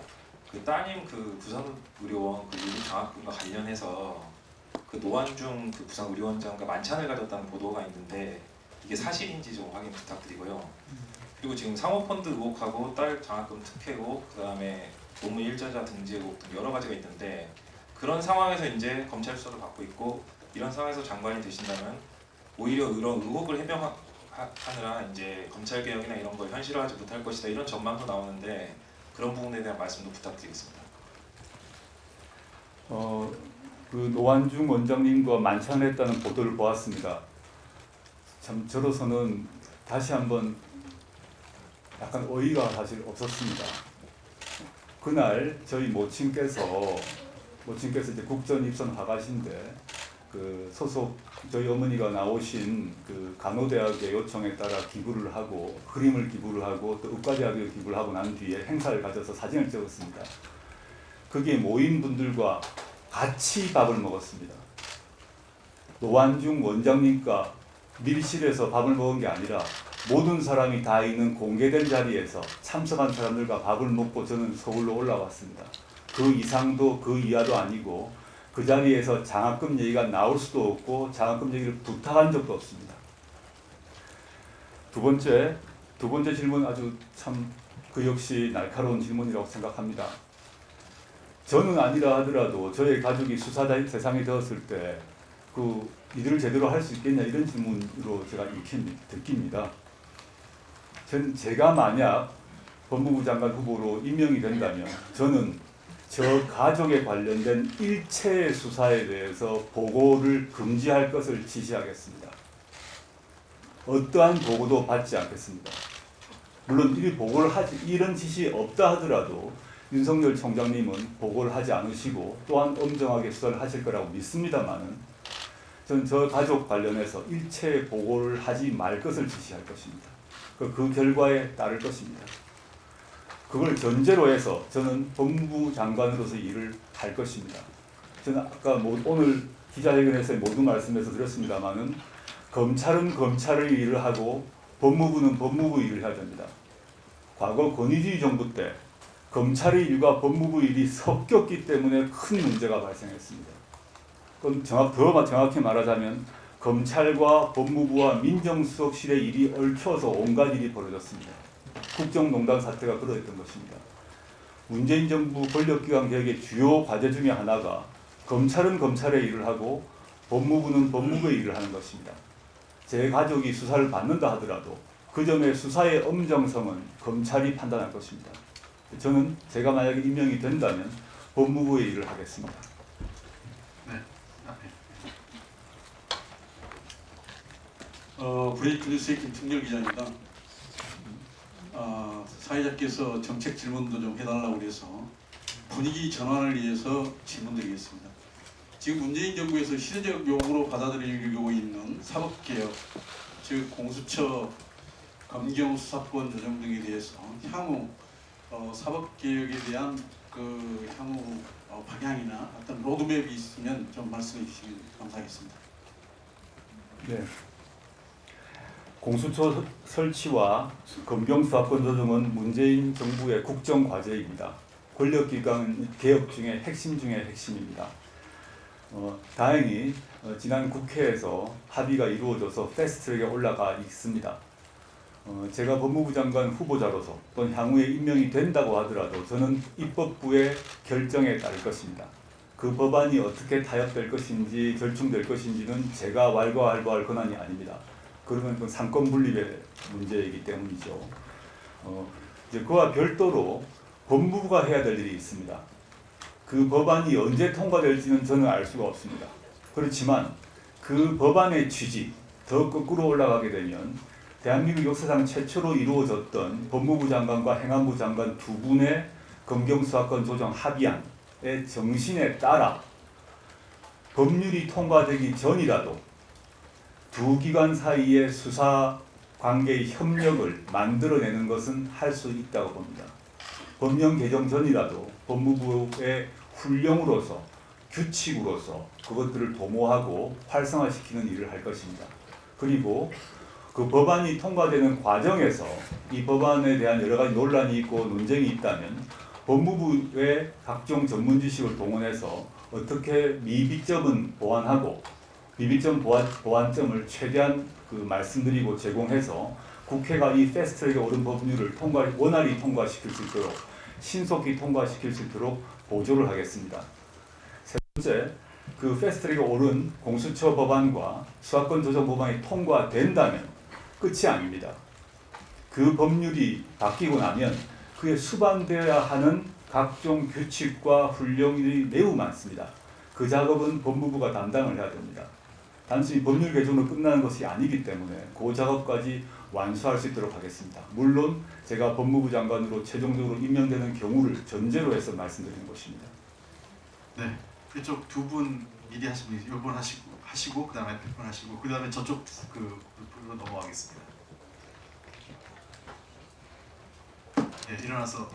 그 따님 그 부산의료원 그 유급 장학금과 관련해서 그 노환중 그 부산의료원장과 만찬을 가졌다는 보도가 있는데 이게 사실인지 좀 확인 부탁드리고요. 그리고 지금 사모펀드 의혹하고 딸 장학금 특혜 의혹, 그다음에 논문 일저자 등재 의혹 등 여러 가지가 있는데 그런 상황에서 이제 검찰 수사를 받고 있고 이런 상황에서 장관이 되신다면 오히려 이런 의혹을 해명하느라 이제 검찰 개혁이나 이런 걸 현실화하지 못할 것이다 이런 전망도 나오는데 그런 부분에 대한 말씀도 부탁드리겠습니다. 그 노환중 원장님과 만찬했다는 보도를 보았습니다. 참 저로서는 다시 한번 약간 어이가 사실 없었습니다. 그날 저희 모친께서 이제 국전 입선 화가신데 그 소속 저희 어머니가 나오신 그 간호대학의 요청에 따라 기부를 하고 그림을 기부를 하고 또 의과대학에 기부를 하고 난 뒤에 행사를 가져서 사진을 찍었습니다. 거기에 모인 분들과 같이 밥을 먹었습니다. 노환중 원장님과 밀실에서 밥을 먹은 게 아니라 모든 사람이 다 있는 공개된 자리에서 참석한 사람들과 밥을 먹고 저는 서울로 올라왔습니다. 그 이상도 그 이하도 아니고 그 자리에서 장학금 얘기가 나올 수도 없고 장학금 얘기를 부탁한 적도 없습니다. 두 번째 질문 아주 참 그 역시 날카로운 질문이라고 생각합니다. 저는 아니라 하더라도 저의 가족이 수사 대상이 되었을 때 그 이들을 제대로 할 수 있겠냐 이런 질문으로 제가 느낍니다. 제가 만약 법무부 장관 후보로 임명이 된다면 저는 저 가족에 관련된 일체의 수사에 대해서 보고를 금지할 것을 지시하겠습니다. 어떠한 보고도 받지 않겠습니다. 물론 이런 지시 없다 하더라도 윤석열 총장님은 보고를 하지 않으시고 또한 엄정하게 수사를 하실 거라고 믿습니다만은 저는 저 가족 관련해서 일체 보고를 하지 말 것을 지시할 것입니다. 그 결과에 따를 것입니다. 그걸 전제로 해서 저는 법무부 장관으로서 일을 할 것입니다. 저는 아까 오늘 기자회견에서 모두 말씀해서 드렸습니다만은 검찰은 검찰의 일을 하고 법무부는 법무부 일을 해야 됩니다. 과거 권위주의 정부 때 검찰의 일과 법무부 일이 섞였기 때문에 큰 문제가 발생했습니다. 그건 더 정확히 말하자면 검찰과 법무부와 민정수석실의 일이 얽혀서 온갖 일이 벌어졌습니다. 국정농단 사태가 그러했던 것입니다. 문재인 정부 권력기관 개혁의 주요 과제 중에 하나가 검찰은 검찰의 일을 하고 법무부는 법무부의 일을 하는 것입니다. 제 가족이 수사를 받는다 하더라도 그 점의 수사의 엄정성은 검찰이 판단할 것입니다. 저는 제가 만약에 임명이 된다면 법무부의 일을 하겠습니다. 네. 브레이크 뉴스의 김충렬 기자입니다. 사회자께서 정책 질문도 좀 해달라고 그래서 분위기 전환을 위해서 질문드리겠습니다. 지금 문재인 정부에서 시대적 요구로 받아들이고 있는 사법개혁, 즉 공수처, 검경수사권 조정 등에 대해서 향후 사법개혁에 대한 그 향후 방향이나 어떤 로드맵이 있으면 좀 말씀해 주시면 감사하겠습니다. 네. 공수처 설치와 검경수사권 조정은 문재인 정부의 국정 과제입니다. 권력기관 개혁 중에 핵심 중에 핵심입니다. 다행히 지난 국회에서 합의가 이루어져서 패스트트랙에 올라가 있습니다. 제가 법무부 장관 후보자로서 또는 향후에 임명이 된다고 하더라도 저는 입법부의 결정에 따를 것입니다. 그 법안이 어떻게 타협될 것인지 절충될 것인지는 제가 왈가왈부할 권한이 아닙니다. 그러면 그 상권 분립의 문제이기 때문이죠. 이제 그와 별도로 법무부가 해야 될 일이 있습니다. 그 법안이 언제 통과될지는 저는 알 수가 없습니다. 그렇지만 그 법안의 취지 더 거꾸로 올라가게 되면 대한민국 역사상 최초로 이루어졌던 법무부 장관과 행안부 장관 두 분의 검경수사권 조정 합의안의 정신에 따라 법률이 통과되기 전이라도 두 기관 사이의 수사 관계의 협력을 만들어내는 것은 할 수 있다고 봅니다. 법령 개정 전이라도 법무부의 훈령으로서 규칙으로서 그것들을 도모하고 활성화시키는 일을 할 것입니다. 그리고 그 법안이 통과되는 과정에서 이 법안에 대한 여러 가지 논란이 있고 논쟁이 있다면 법무부의 각종 전문 지식을 동원해서 어떻게 미비점은 보완하고 미비점 보완점을 최대한 그 말씀드리고 제공해서 국회가 이 패스트트랙에 오른 법률을 원활히 통과시킬 수 있도록 신속히 통과시킬 수 있도록 보조를 하겠습니다. 세 번째, 그 패스트트랙에 오른 공수처 법안과 수사권 조정 법안이 통과된다면 끝이 아닙니다. 그 법률이 바뀌고 나면 그에 수반되어야 하는 각종 규칙과 훈령이 매우 많습니다. 그 작업은 법무부가 담당을 해야 됩니다. 단순히 법률 개정으로 끝나는 것이 아니기 때문에 그 작업까지 완수할 수 있도록 하겠습니다. 물론 제가 법무부 장관으로 최종적으로 임명되는 경우를 전제로 해서 말씀드리는 것입니다. 네, 이쪽 두 분 미리 하시면 이번 하시고 그 다음에 백분 하시고 그 다음에 저쪽 그 부분으로 넘어가겠습니다. 네, 일어나서.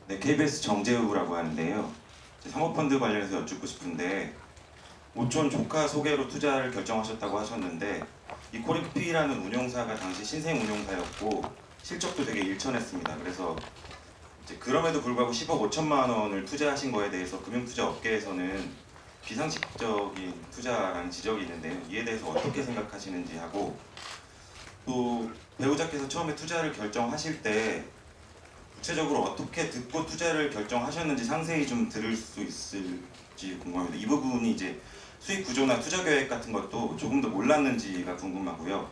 네, KBS 정재우라고 하는데요. 사모펀드 관련해서 여쭙고 싶은데 오촌 조카 소개로 투자를 결정하셨다고 하셨는데 이 코리피라는 운용사가 당시 신생 운용사였고 실적도 되게 일천했습니다. 그래서 이제 그럼에도 불구하고 10억 5천만 원을 투자하신 거에 대해서 금융투자 업계에서는 비상식적인 투자라는 지적이 있는데요. 이에 대해서 어떻게 생각하시는지 하고 또 배우자께서 처음에 투자를 결정하실 때 구체적으로 어떻게 듣고 투자를 결정하셨는지 상세히 좀 들을 수 있을지 궁금합니다. 이 부분이 이제 수익 구조나 투자 계획 같은 것도 조금 더 몰랐는지가 궁금하고요.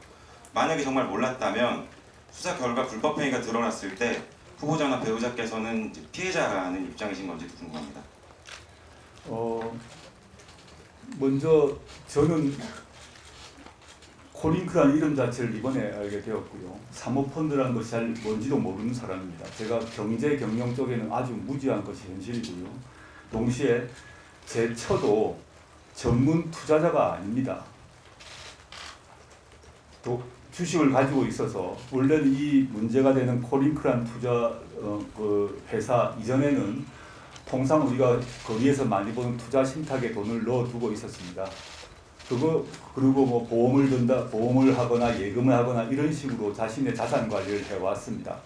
만약에 정말 몰랐다면 수사 결과 불법 행위가 드러났을 때 후보자나 배우자께서는 이제 피해자라는 입장이신 건지도 궁금합니다. 먼저 저는 코링크라는 이름 자체를 이번에 알게 되었고요. 사모펀드라는 것이 잘 뭔지도 모르는 사람입니다. 제가 경제 경영 쪽에는 아주 무지한 것이 현실이고요. 동시에 제 처도 전문 투자자가 아닙니다. 또 주식을 가지고 있어서 원래는 이 문제가 되는 코링크라는 투자 그 회사 이전에는 통상 우리가 거기에서 많이 보는 투자 신탁에 돈을 넣어두고 있었습니다. 그리고 뭐 보험을 하거나 예금을 하거나 이런 식으로 자신의 자산 관리를 해왔습니다.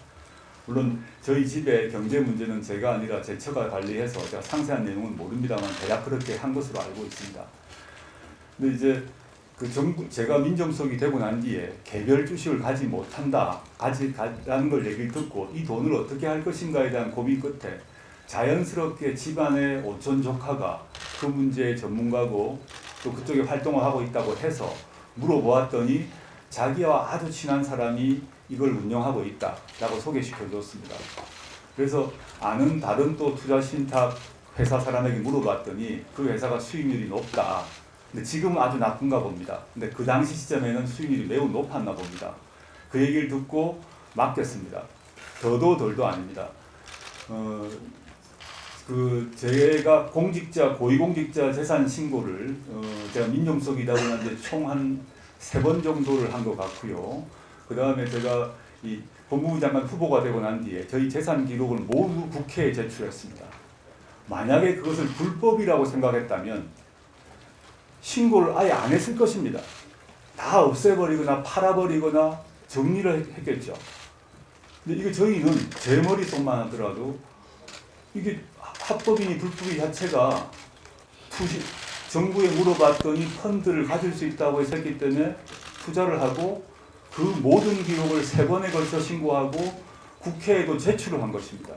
물론 저희 집의 경제 문제는 제가 아니라 제 처가 관리해서 제가 상세한 내용은 모릅니다만 대략 그렇게 한 것으로 알고 있습니다. 근데 이제 제가 민정수석이 되고 난 뒤에 개별 주식을 가지 못한다, 가지라는 걸 얘기를 듣고 이 돈을 어떻게 할 것인가에 대한 고민 끝에 자연스럽게 집안의 오촌 조카가 그 문제의 전문가고 또 그쪽에 활동을 하고 있다고 해서 물어보았더니 자기와 아주 친한 사람이 이걸 운영하고 있다라고 소개시켜 줬습니다. 그래서 아는 다른 또 투자 신탁 회사 사람에게 물어봤더니 그 회사가 수익률이 높다. 근데 지금은 아주 나쁜가 봅니다. 근데 그 당시 시점에는 수익률이 매우 높았나 봅니다. 그 얘기를 듣고 맡겼습니다. 더도 덜도 아닙니다. 제가 고위공직자 재산 신고를 제가 민정수석이다 보니 총 한 3번 정도를 한 것 같고요. 그 다음에 제가 이 법무부 장관 후보가 되고 난 뒤에 저희 재산 기록을 모두 국회에 제출했습니다. 만약에 그것을 불법이라고 생각했다면 신고를 아예 안 했을 것입니다. 다 없애버리거나 팔아버리거나 정리를 했겠죠. 근데 이게 저희는 제 머릿속만 하더라도 이게 합법이니 불법이 자체가 정부에 물어봤더니 펀드를 가질 수 있다고 했기 때문에 투자를 하고 그 모든 기록을 3번에 걸쳐 신고하고 국회에도 제출을 한 것입니다.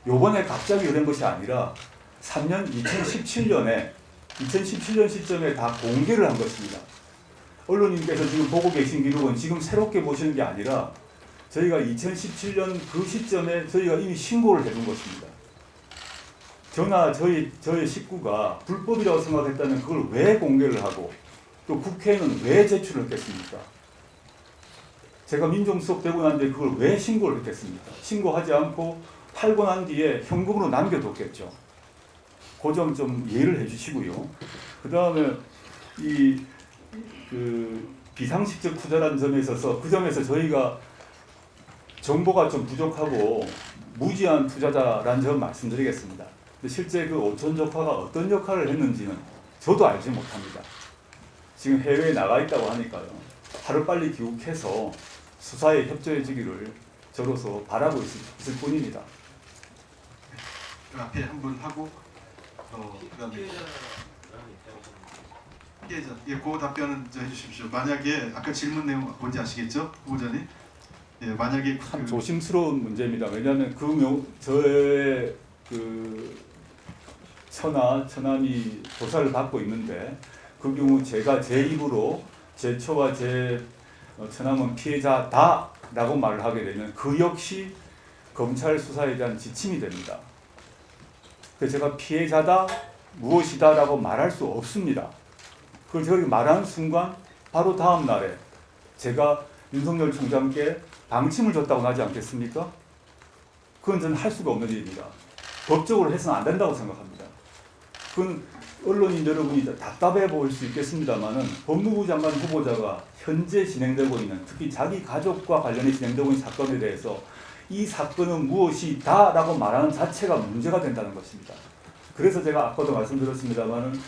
요번에 갑자기 그런 것이 아니라 2017년 시점에 다 공개를 한 것입니다. 언론님께서 지금 보고 계신 기록은 지금 새롭게 보시는 게 아니라 저희가 2017년 그 시점에 저희가 이미 신고를 해둔 것입니다. 저나 저희 식구가 불법이라고 생각했다면 그걸 왜 공개를 하고 또 국회에는 왜 제출을 했겠습니까? 제가 민정수석 되고 난 뒤에 그걸 왜 신고를 했겠습니까? 신고하지 않고 팔고 난 뒤에 현금으로 남겨뒀겠죠. 그 점 좀 이해를 해주시고요. 그 다음에 비상식적 투자라는 점에 있어서 그 점에서 저희가 정보가 좀 부족하고 무지한 투자자라는 점 말씀드리겠습니다. 근데 실제 그 오촌 조카가 어떤 역할을 했는지는 저도 알지 못합니다. 지금 해외에 나가 있다고 하니까요. 하루빨리 귀국해서 수사에 협조해 주기를 저로서 바라고 있을 뿐입니다. 그 앞에 한 분 하고 그다음에 피해자. 예, 그 답변은 해주십시오. 만약에 아까 질문 내용 뭔지 아시겠죠, 후보자님? 예, 만약에 참 조심스러운 문제입니다. 왜냐하면 저의 그 처남이 조사를 받고 있는데 그 경우 제가 제 입으로 제 처와 제 처남은 피해자다라고 말을 하게 되면 그 역시 검찰 수사에 대한 지침이 됩니다. 그래서 제가 피해자다 무엇이다라고 말할 수 없습니다. 그걸 제가 말하는 순간 바로 다음 날에 제가 윤석열 총장께 방침을 줬다고 하지 않겠습니까? 그건 저는 할 수가 없는 일입니다. 법적으로 해서는 안 된다고 생각합니다. 그건 언론인 여러분이 답답해 보일 수 있겠습니다만은 법무부 장관 후보자가 현재 진행되고 있는 특히 자기 가족과 관련해 진행되고 있는 사건에 대해서 이 사건은 무엇이다 라고 말하는 자체가 문제가 된다는 것입니다. 그래서 제가 아까도 말씀드렸습니다만은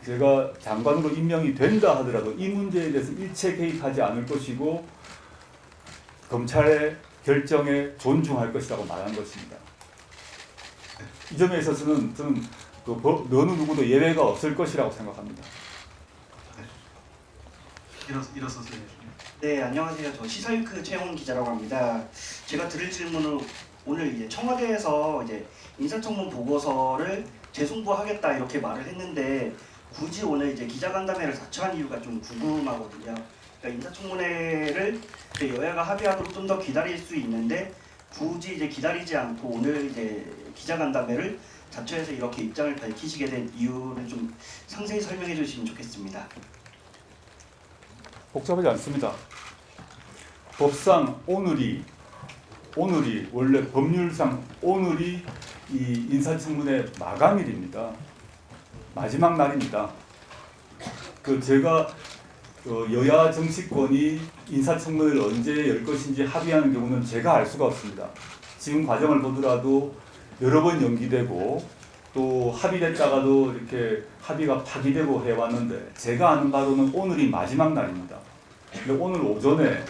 제가 장관으로 임명이 된다 하더라도 이 문제에 대해서 일체 개입하지 않을 것이고 검찰의 결정에 존중할 것이라고 말한 것입니다. 이 점에 있어서는 저는 어느 누구도 예외가 없을 것이라고 생각합니다. 일어서서 해주시면. 네, 안녕하세요. 저 시설크 최홍 기자라고 합니다. 제가 드릴 질문은 오늘 이제 청와대에서 이제 인사청문 보고서를 재송부하겠다 이렇게 말을 했는데 굳이 오늘 이제 기자간담회를 자처한 이유가 좀 궁금하거든요. 그러니까 인사청문회를 여야가 합의하도록 좀 더 기다릴 수 있는데 굳이 이제 기다리지 않고 오늘 이제 기자간담회를 자처해서 이렇게 입장을 밝히시게 된 이유를 좀 상세히 설명해 주시면 좋겠습니다. 복잡하지 않습니다. 법상 오늘이 원래 법률상 오늘이 이 인사청문회 마감일입니다. 마지막 날입니다. 제가 여야 정치권이 인사청문회를 언제 열 것인지 합의하는 경우는 제가 알 수가 없습니다. 지금 과정을 보더라도 여러 번 연기되고 또 합의됐다가도 이렇게 합의가 파기되고 해왔는데 제가 아는 바로는 오늘이 마지막 날입니다. 근데 오늘 오전에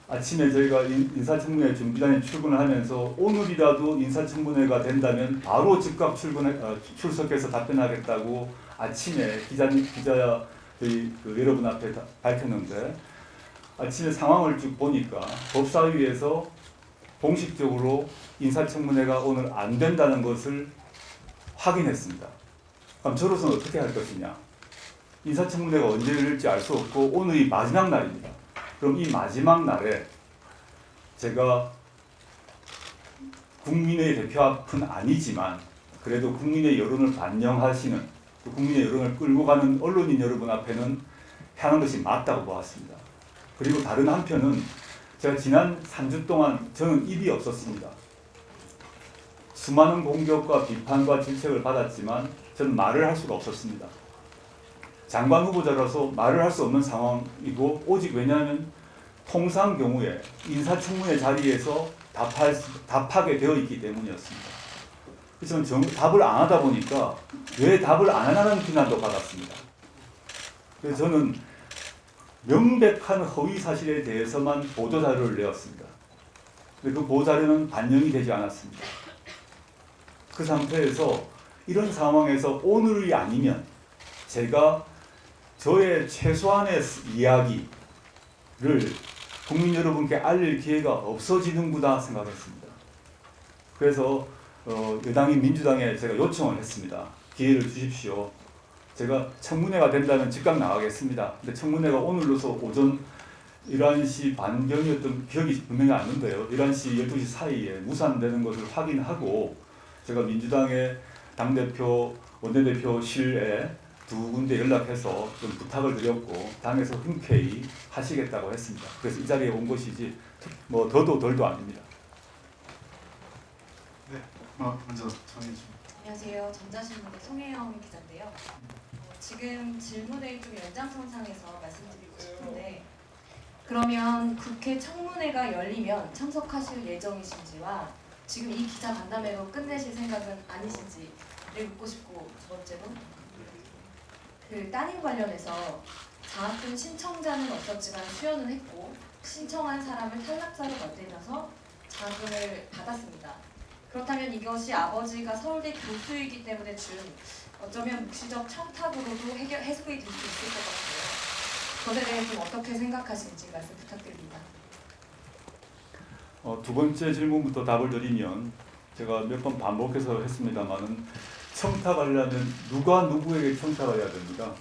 아침에 저희가 인사청문회 준비단에 출근을 하면서 오늘이라도 인사청문회가 된다면 바로 즉각 출석해서 답변하겠다고 아침에 저희 여러분 앞에 밝혔는데 아침에 상황을 쭉 보니까 법사위에서 공식적으로 인사청문회가 오늘 안 된다는 것을 확인했습니다. 그럼 저로서는 어떻게 할 것이냐? 인사청문회가 언제 열릴지 알 수 없고 오늘이 마지막 날입니다. 그럼 이 마지막 날에 제가 국민의 대표 앞은 아니지만 그래도 국민의 여론을 반영하시는 국민의 여론을 끌고 가는 언론인 여러분 앞에는 하는 것이 맞다고 보았습니다. 그리고 다른 한편은 제가 지난 3주 동안 저는 입이 없었습니다. 수많은 공격과 비판과 질책을 받았지만 저는 말을 할 수가 없었습니다. 장관 후보자라서 말을 할 수 없는 상황이고 오직 왜냐하면 통상 경우에 인사청문회 자리에서 답하게 되어 있기 때문이었습니다. 그래서 저는 답을 안 하다 보니까 왜 답을 안 하는 비난도 받았습니다. 그래서 저는 명백한 허위 사실에 대해서만 보도자료를 내었습니다. 근데 그 보도자료는 반영이 되지 않았습니다. 그 상태에서 이런 상황에서 오늘이 아니면 제가 저의 최소한의 이야기를 국민 여러분께 알릴 기회가 없어지는구나 생각했습니다. 그래서 여당인 민주당에 제가 요청을 했습니다. 기회를 주십시오. 제가 청문회가 된다면 즉각 나가겠습니다. 근데 청문회가 오늘로서 오전 11시 반경이었던 기억이 분명히 안 나는데요. 11시, 12시 사이에 무산되는 것을 확인하고 제가 민주당의 당대표, 원내대표실에 두 군데 연락해서 좀 부탁을 드렸고 당에서 흔쾌히 하시겠다고 했습니다. 그래서 이 자리에 온 것이지 뭐 더도 덜도 아닙니다. 네, 먼저 정해 주십시오. 안녕하세요. 전자신문의 송혜영 기자인데요. 지금 질문의 좀 연장선상에서 말씀드리고 싶은데 그러면 국회 청문회가 열리면 참석하실 예정이신지와 지금 이 기자 간담회로 끝내실 생각은 아니신지를 묻고 싶고, 두 번째로 그 따님 관련해서 장학금 신청자는 없었지만 수여는 했고 신청한 사람을 탈락자로 만들면서 장학금을 받았습니다. 그렇다면 이것이 아버지가 서울대 교수이기 때문에 준 어쩌면 묵시적 청탁으로도 해석이 될 수 있을 것 같아요. 그것에 대해 좀 어떻게 생각하시는지 말씀 부탁드립니다. 두 번째 질문부터 답을 드리면 제가 몇 번 반복해서 했습니다만은 청탁하려면 누가 누구에게 청탁을 해야 됩니다.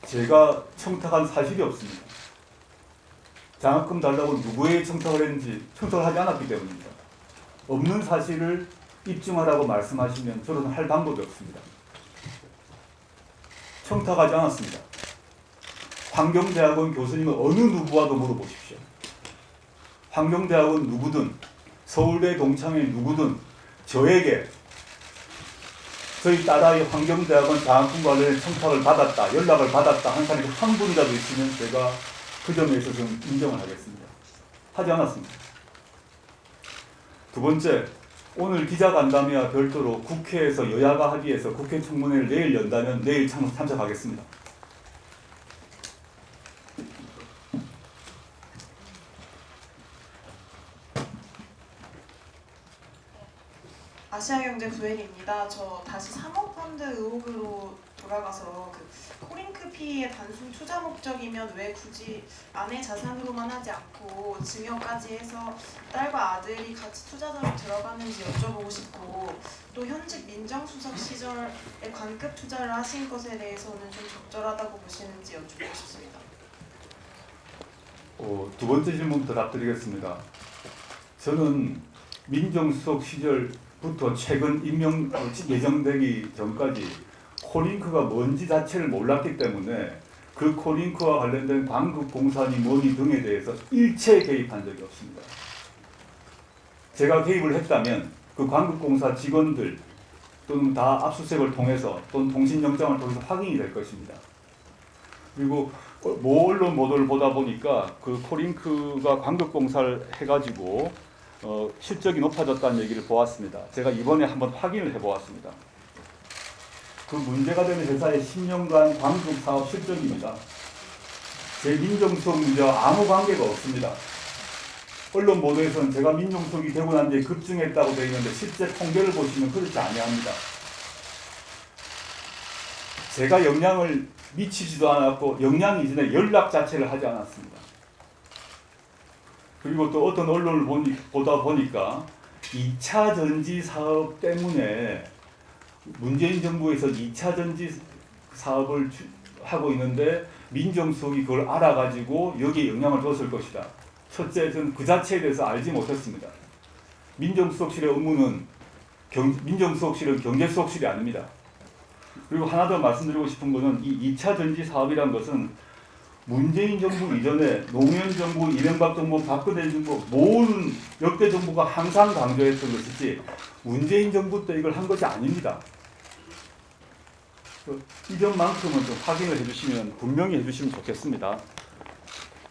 제가 청탁한 사실이 없습니다. 장학금 달라고 누구에게 청탁을 했는지 청탁을 하지 않았기 때문입니다. 없는 사실을 입증하라고 말씀하시면 저는 할 방법이 없습니다. 청탁하지 않았습니다. 환경대학원 교수님은 어느 누구와도 물어보십시오. 환경대학원 누구든 서울대 동창회 누구든 저에게 저희 딸아이 환경대학원 장학금 관련해 청탁을 받았다, 연락을 받았다 하는 사람이 한 분이라도 있으면 제가 그 점에 있어서는 인정을 하겠습니다. 하지 않았습니다. 두 번째, 오늘 기자간담회와 별도로 국회에서 여야가 합의해서 국회 청문회를 내일 연다면 내일 참석하겠습니다. 아시아경제 부엘입니다. 저 다시 사모펀드 의혹으로 돌아가서 그 코링크피의 단순 투자 목적이면 왜 굳이 아내 자산으로만 하지 않고 증여까지 해서 딸과 아들이 같이 투자자로 들어가는지 여쭤보고 싶고, 또 현직 민정수석 시절에 관급 투자를 하신 것에 대해서는 좀 적절하다고 보시는지 여쭙고 싶습니다. 두 번째 질문부터 답드리겠습니다. 저는 민정수석 시절부터 최근 임명 예정되기 전까지 코링크가 뭔지 자체를 몰랐기 때문에 그 코링크와 관련된 광급공사니 뭐니 등에 대해서 일체 개입한 적이 없습니다. 제가 개입을 했다면 그 광급공사 직원들 또는 다 압수수색을 통해서 또는 통신영장을 통해서 확인이 될 것입니다. 그리고 모 언론 보도를 보다 보니까 그 코링크가 광급공사를 해가지고 실적이 높아졌다는 얘기를 보았습니다. 제가 이번에 한번 확인을 해보았습니다. 그 문제가 되는 회사의 10년간 광급 사업 실적입니다. 제 민정수석 문제와 아무 관계가 없습니다. 언론 보도에서는 제가 민정수석이 되고 난 뒤에 급증했다고 되어 있는데 실제 통계를 보시면 그렇지 아니합니다. 제가 영향을 미치지도 않았고 영향 이전에 연락 자체를 하지 않았습니다. 그리고 또 어떤 언론을 보다 보니까 2차 전지 사업 때문에 문재인 정부에서 2차 전지 사업을 하고 있는데 민정수석이 그걸 알아가지고 여기에 영향을 줬을 것이다. 첫째, 저는 그 자체에 대해서 알지 못했습니다. 민정수석실의 업무는 민정수석실은 경제수석실이 아닙니다. 그리고 하나 더 말씀드리고 싶은 것은 이 2차 전지 사업이라는 것은 문재인 정부 이전에 노무현 정부, 이명박 정부, 박근혜 정부 모든 역대 정부가 항상 강조했던 것이지 문재인 정부 때 이걸 한 것이 아닙니다. 이 점만큼은 좀 확인을 해주시면 분명히 해주시면 좋겠습니다.